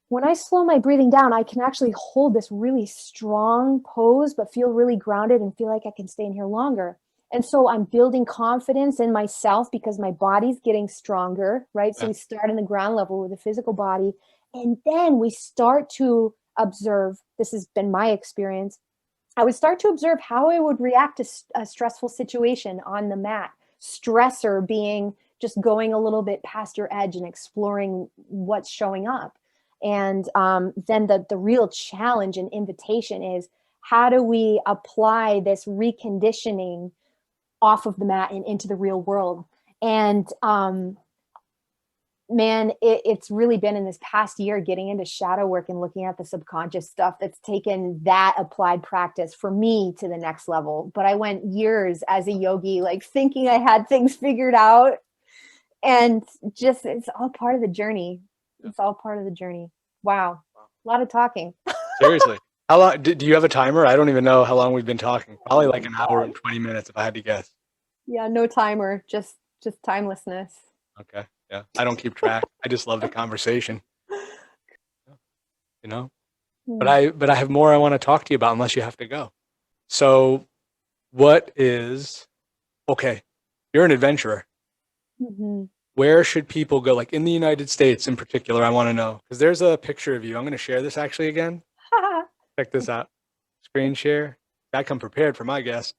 when I slow my breathing down, I can actually hold this really strong pose, but feel really grounded and feel like I can stay in here longer. And so I'm building confidence in myself because my body's getting stronger, right? So we start in the ground level with the physical body. And then we start to observe, this has been my experience, I would start to observe how I would react to a stressful situation on the mat. Stressor being just going a little bit past your edge and exploring what's showing up. And then the real challenge and invitation is, how do we apply this reconditioning off of the mat and into the real world? And man, it's really been in this past year getting into shadow work and looking at the subconscious stuff that's taken that applied practice for me to the next level. But I went years as a yogi, like thinking I had things figured out, and just, it's all part of the journey. It's all part of the journey. Wow. A lot of talking. Seriously. How long do you have a timer? I don't even know how long we've been talking. Probably like an hour and 20 minutes if I had to guess. Yeah, no timer, just timelessness. Okay. Yeah. I don't keep track. I just love the conversation. But I have more I want to talk to you about unless you have to go. So you're an adventurer. Mm-hmm. Where should people go? Like in the United States in particular, I want to know. Because there's a picture of you. I'm going to share this actually again. Check this out. Screen share. I come prepared for my guess.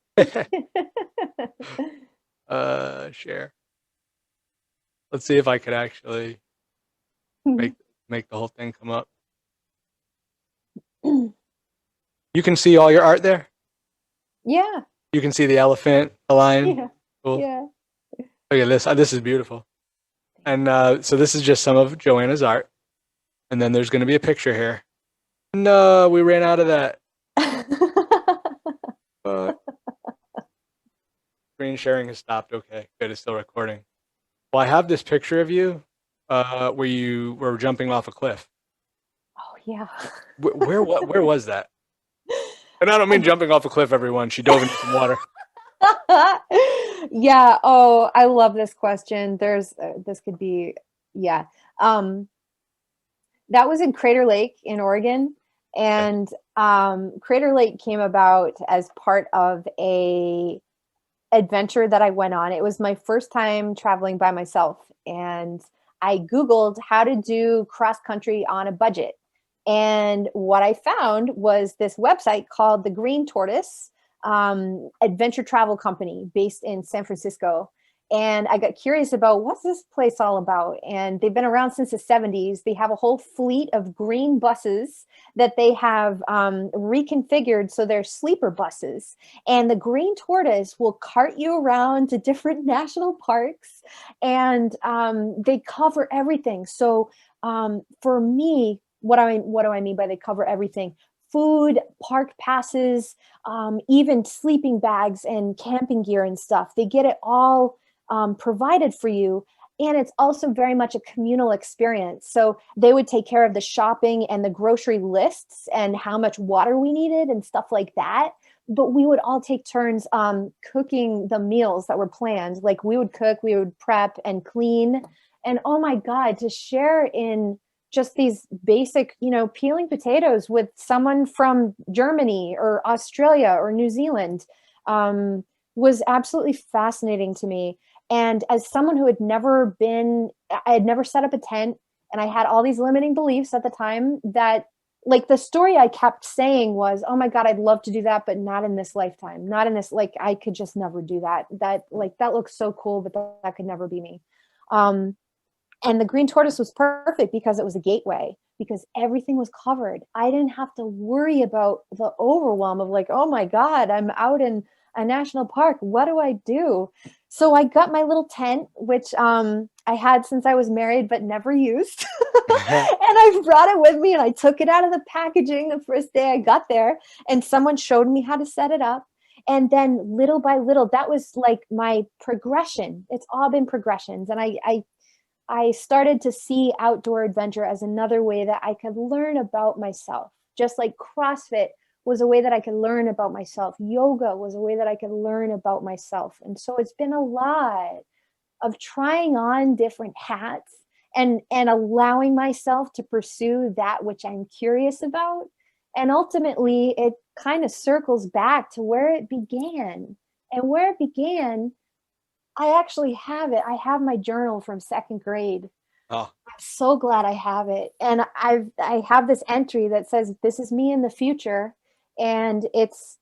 Share. Let's see if I could actually make the whole thing come up. You can see all your art there? Yeah. You can see the elephant, the lion. Yeah. Cool. Yeah. Look at this. This is beautiful. And so this is just some of Joanna's art. And then there's going to be a picture here. No, we ran out of that. Screen sharing has stopped. Okay, good. It's still recording. Well, I have this picture of you where you were jumping off a cliff. Oh, yeah. Where was that? And I don't mean jumping off a cliff, everyone. She dove into some water. Yeah. Oh, I love this question. There's this could be, yeah. That was in Crater Lake in Oregon. And Crater Lake came about as part of a adventure that I went on. It was my first time traveling by myself. And I Googled how to do cross country on a budget. And what I found was this website called the Green Tortoise Adventure Travel Company based in San Francisco. And I got curious about what's this place all about? And they've been around since the 70s. They have a whole fleet of green buses that they have reconfigured so they're sleeper buses. And the Green Tortoise will cart you around to different national parks, and they cover everything. So for me, what do I mean by they cover everything? Food, park passes, even sleeping bags and camping gear and stuff. They get it all provided for you. And it's also very much a communal experience. So they would take care of the shopping and the grocery lists and how much water we needed and stuff like that. But we would all take turns cooking the meals that were planned. Like we would cook, we would prep and clean. And oh my God, to share in just these basic, peeling potatoes with someone from Germany or Australia or New Zealand was absolutely fascinating to me. And as someone who I had never set up a tent, and I had all these limiting beliefs at the time that, like, the story I kept saying was, oh my God, I'd love to do that, but not in this lifetime, not in this, like, I could just never do that. That looks so cool, but that could never be me. And the Green Tortoise was perfect because it was a gateway, because everything was covered. I didn't have to worry about the overwhelm of like, oh my God, I'm out in a national park. What do I do? So I got my little tent, which I had since I was married, but never used. And I brought it with me and I took it out of the packaging the first day I got there, and someone showed me how to set it up. And then little by little, that was like my progression. It's all been progressions. And I started to see outdoor adventure as another way that I could learn about myself. Just like CrossFit was a way that I could learn about myself. Yoga was a way that I could learn about myself. And so it's been a lot of trying on different hats and allowing myself to pursue that which I'm curious about. And ultimately, it kind of circles back to where it began. And where it began, I actually have it. I have my journal from second grade. Oh. I'm so glad I have it. And I have this entry that says, this is me in the future. And it's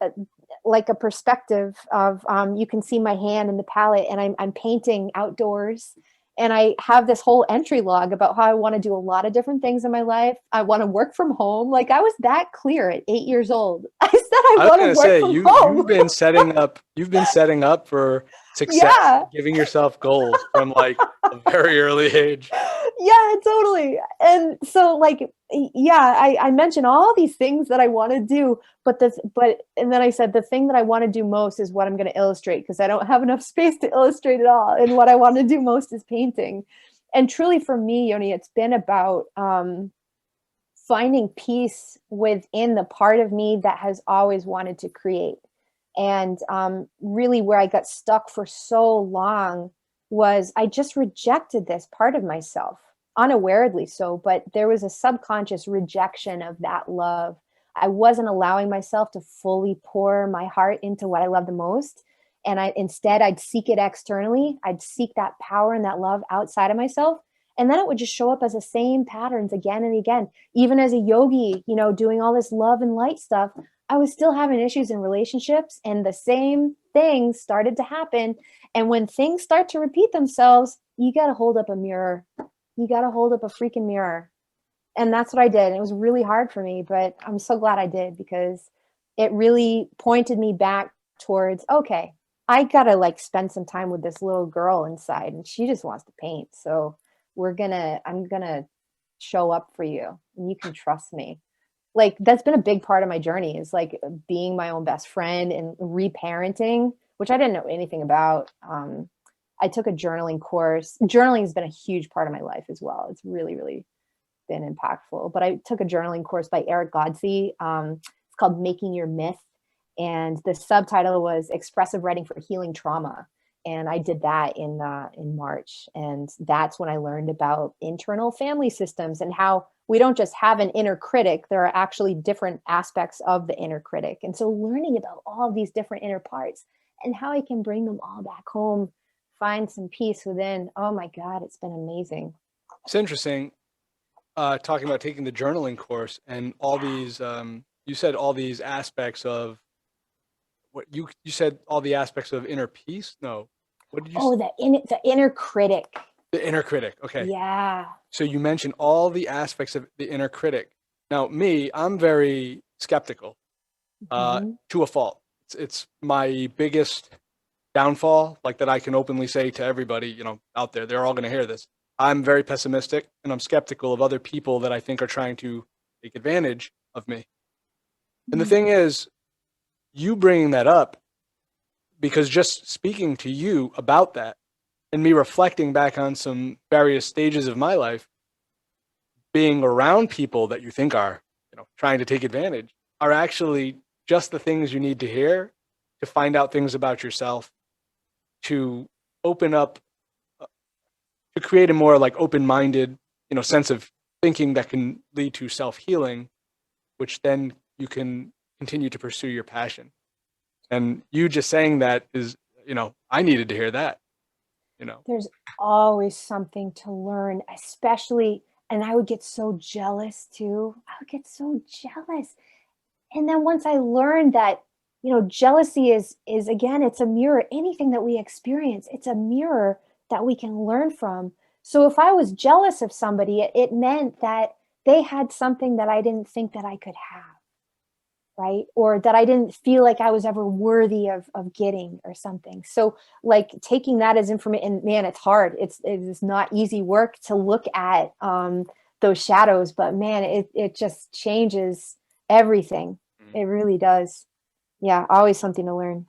like a perspective of, you can see my hand in the palette, and I'm painting outdoors. And I have this whole entry log about how I want to do a lot of different things in my life. I want to work from home. Like, I was that clear at 8 years old. I said I want to work from home. You've been setting up for success, yeah. Giving yourself goals from like a very early age. Yeah, totally. And so, like, yeah, I mentioned all these things that I want to do, and then I said, the thing that I want to do most is what I'm going to illustrate, because I don't have enough space to illustrate it all. And what I want to do most is painting. And truly for me, Yoni, it's been about finding peace within the part of me that has always wanted to create. And really where I got stuck for so long was I just rejected this part of myself, unawarely so, but there was a subconscious rejection of that love. I wasn't allowing myself to fully pour my heart into what I love the most. And I'd seek it externally. I'd seek that power and that love outside of myself. And then it would just show up as the same patterns again and again. Even as a yogi, doing all this love and light stuff, I was still having issues in relationships, and the same things started to happen. And when things start to repeat themselves, you got to hold up a mirror. You got to hold up a freaking mirror. And that's what I did. It was really hard for me, but I'm so glad I did, because it really pointed me back towards, okay, I got to spend some time with this little girl inside, and she just wants to paint. So I'm going to show up for you, and you can trust me. That's been a big part of my journey, is being my own best friend and reparenting, which I didn't know anything about. I took a journaling course. Journaling has been a huge part of my life as well. It's really, really been impactful. But I took a journaling course by Eric Godsey. It's called Making Your Myth. And the subtitle was Expressive Writing for Healing Trauma. And I did that in March. And that's when I learned about internal family systems and how we don't just have an inner critic. There are actually different aspects of the inner critic. And so learning about all of these different inner parts and how I can bring them all back home, find some peace within. Oh my God, it's been amazing. It's interesting talking about taking the journaling course and all these, you said all these aspects of what you said, all the aspects of inner peace. No, what did you say? The inner critic. The inner critic. Okay. Yeah. So you mentioned all the aspects of the inner critic. Now, I'm very skeptical to a fault. It's my biggest downfall, that I can openly say to everybody, out there. They're all going to hear this. I'm very pessimistic, and I'm skeptical of other people that I think are trying to take advantage of me. And the thing is, you bringing that up, because just speaking to you about that and me reflecting back on some various stages of my life, being around people that you think are, trying to take advantage, are actually just the things you need to hear to find out things about yourself, to open up, to create a more open-minded, sense of thinking that can lead to self-healing, which then you can continue to pursue your passion. And you just saying that is, I needed to hear that, There's always something to learn, especially, and I would get so jealous too. I would get so jealous. And then once I learned that, jealousy is again, it's a mirror. Anything that we experience, it's a mirror that we can learn from. So if I was jealous of somebody, it meant that they had something that I didn't think that I could have. Right? Or that I didn't feel like I was ever worthy of getting or something. So taking that as information, and man, it's hard. It's not easy work to look at those shadows, but man, it just changes everything. It really does. Yeah. Always something to learn.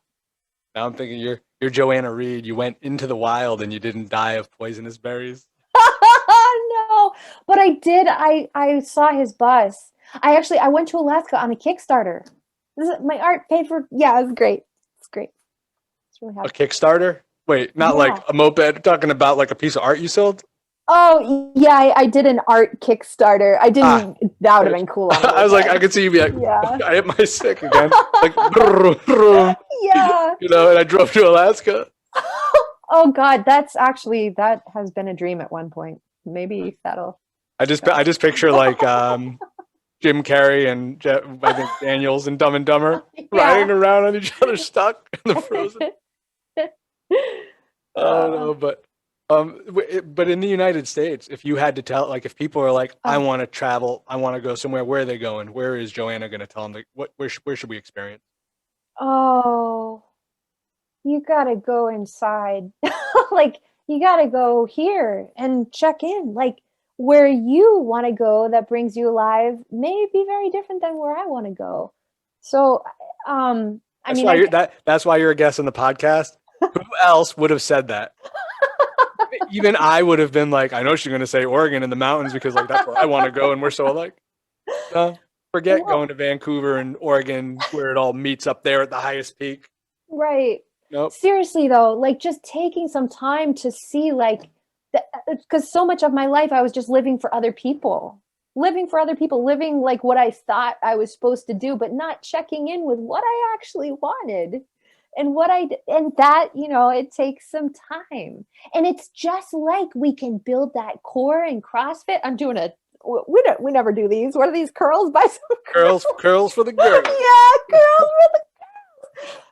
Now I'm thinking you're Joanna Read. You went into the wild and you didn't die of poisonous berries. No, but I did. I saw his bus. I went to Alaska on a Kickstarter. My art paid for. Yeah, it was great. It's great. It's really happy. A Kickstarter? Wait, not a moped. Talking about a piece of art you sold? Oh yeah, I did an art Kickstarter. I didn't. That would have been cool. I was I could see you be yeah. I hit my stick again. Yeah. And I drove to Alaska. Oh God, that has been a dream at one point. Maybe that'll. I just picture Jim Carrey and I think Daniels and Dumb and Dumber riding around on each other, stuck in the frozen. Oh no, but in the United States, if you had to tell, if people are I want to travel, I want to go somewhere, where are they going? Where is Joanna going to tell them? Where should we experience? Oh, you got to go inside. You got to go here and check in. Where you want to go that brings you alive may be very different than where I want to go. So, that's why you're a guest on the podcast. Who else would have said that? Even I would have been I know she's going to say Oregon in the mountains because that's where I want to go. And we're so alike. No, forget going to Vancouver and Oregon where it all meets up there at the highest peak. Right. Nope. Seriously though, just taking some time to see because so much of my life I was just living for other people, living what I thought I was supposed to do, but not checking in with what I actually wanted. And and that, it takes some time. And it's just like we can build that core in CrossFit. I'm doing we never do these. What are these curls? By some Curls for the girls. Yeah, curls for the girls.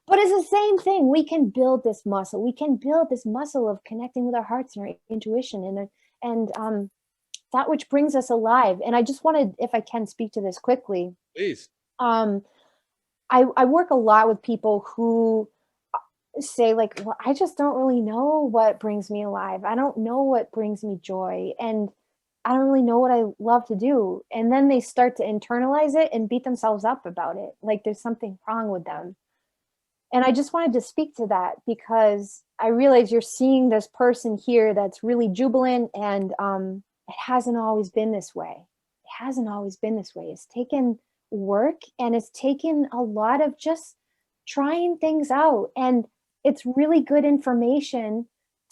But it's the same thing. We can build this muscle. We can build this muscle of connecting with our hearts and our intuition and that which brings us alive. And I just wanted, if I can speak to this quickly. Please. I work a lot with people who say like, well, I just don't really know what brings me alive. I don't know what brings me joy. And I don't really know what I love to do. And then they start to internalize it and beat themselves up about it. Like there's something wrong with them. And I just wanted to speak to that because I realize you're seeing this person here that's really jubilant, and it hasn't always been this way. It hasn't always been this way. It's taken work, and it's taken a lot of just trying things out. And it's really good information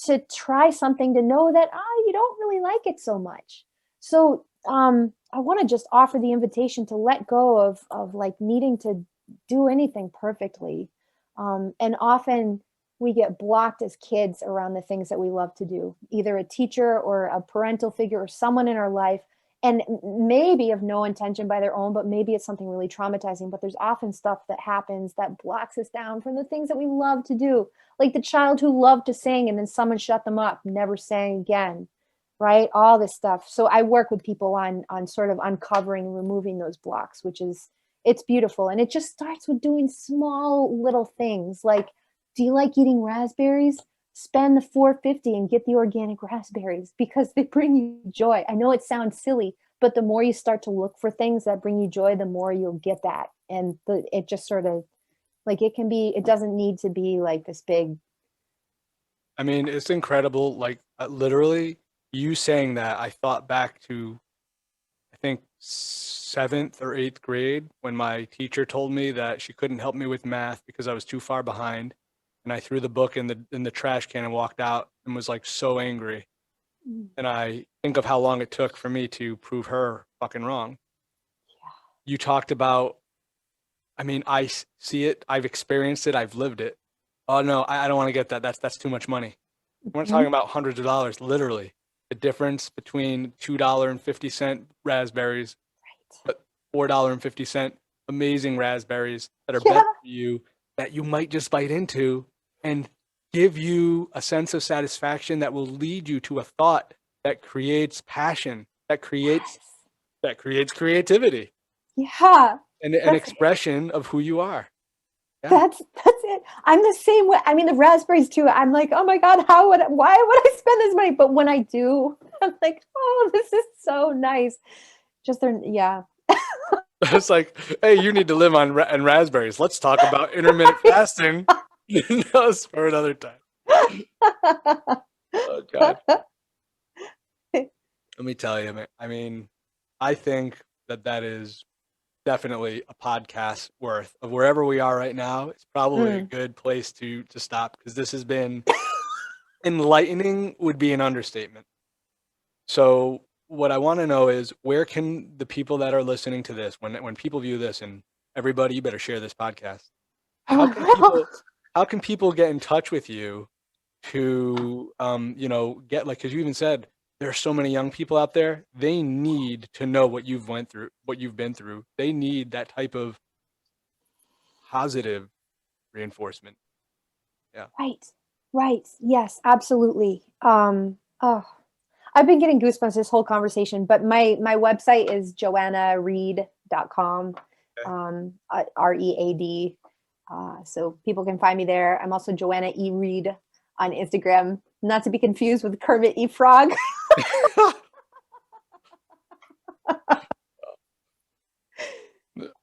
to try something to know that, you don't really like it so much. So I want to just offer the invitation to let go of like needing to do anything perfectly. And often we get blocked as kids around the things that we love to do, either a teacher or a parental figure or someone in our life, and maybe of no intention by their own, but maybe it's something really traumatizing. But there's often stuff that happens that blocks us down from the things that we love to do. Like the child who loved to sing and then someone shut them up, never sang again, right? All this stuff. So I work with people on sort of uncovering and removing those blocks, it's beautiful. And it just starts with doing small little things. Like, do you like eating raspberries? Spend the $4.50 and get the organic raspberries because they bring you joy. I know it sounds silly, but the more you start to look for things that bring you joy, the more you'll get that. And it just sort of like, it doesn't need to be like this big. I mean, it's incredible. Like literally you saying that, I thought back to, I think 7th or 8th grade when my teacher told me that she couldn't help me with math because I was too far behind. And I threw the book in the trash can and walked out and was like so angry. And I think of how long it took for me to prove her fucking wrong. Yeah. You talked about, I mean, I see it, I've experienced it, I've lived it. Oh no, I don't want to get that. That's too much money. We're not talking about hundreds of dollars, literally. The difference between $2.50 raspberries, but $4.50 amazing raspberries that are better for you, that you might just bite into and give you a sense of satisfaction that will lead you to a thought that creates passion, that creates creativity. Yeah. And an expression of who you are. Yeah. That's it. I'm the same way. I mean, the raspberries too. I'm like, oh my God, why would I spend this money? But when I do, I'm like, oh, this is so nice. Yeah. It's like, hey, you need to live on raspberries. Let's talk about intermittent fasting for another time. Oh God. Let me tell you, man. I mean, I think that is definitely a podcast worth of wherever we are right now. It's probably a good place to stop, because this has been enlightening would be an understatement. So what I want to know is, where can the people that are listening to this, when people view this, and everybody, you better share this podcast. How can people get in touch with you to get, like, because you even said there are so many young people out there, they need to know what you've been through. They need that type of positive reinforcement. Yeah. Right. Yes, absolutely. I've been getting goosebumps this whole conversation, but my website is joannaread.com, READ. So people can find me there. I'm also Joanna E. Read on Instagram, not to be confused with Kermit E. Frog.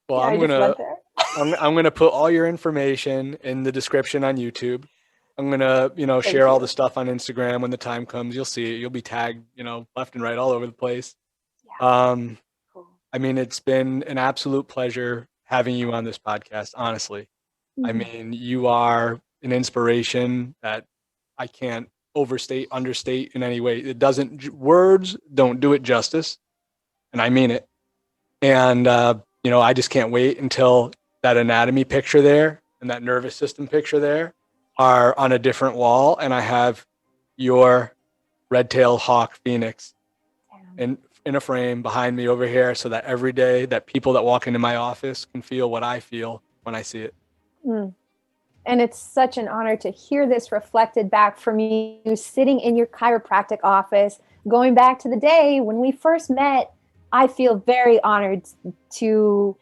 Well, yeah, I'm gonna put all your information in the description on YouTube. I'm gonna share all the stuff on Instagram when the time comes. You'll see it. You'll be tagged, left and right, all over the place. Yeah. Cool. I mean, it's been an absolute pleasure having you on this podcast. Honestly, I mean, you are an inspiration that I can't understate in any way. Words don't do it justice, and I mean it. And I just can't wait until that anatomy picture there and that nervous system picture there are on a different wall. And I have your red-tailed hawk phoenix in a frame behind me over here, so that every day that people that walk into my office can feel what I feel when I see it. Mm. And it's such an honor to hear this reflected back from you sitting in your chiropractic office, going back to the day when we first met. I feel very honored to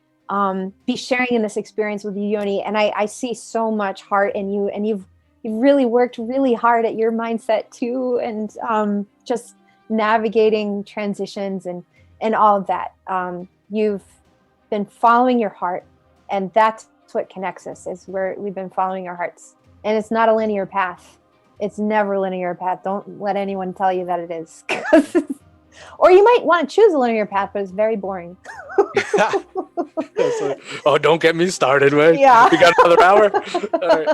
be sharing in this experience with you, Yoni. And I see so much heart in you, and you've really worked really hard at your mindset too. And just navigating transitions and all of that. You've been following your heart, and that's what connects us, is where we've been following our hearts. And it's not a linear path. It's never a linear path. Don't let anyone tell you that it is. Or you might want to choose a linear path, but it's very boring. Oh, don't get me started, man. Yeah. We got another hour. All right.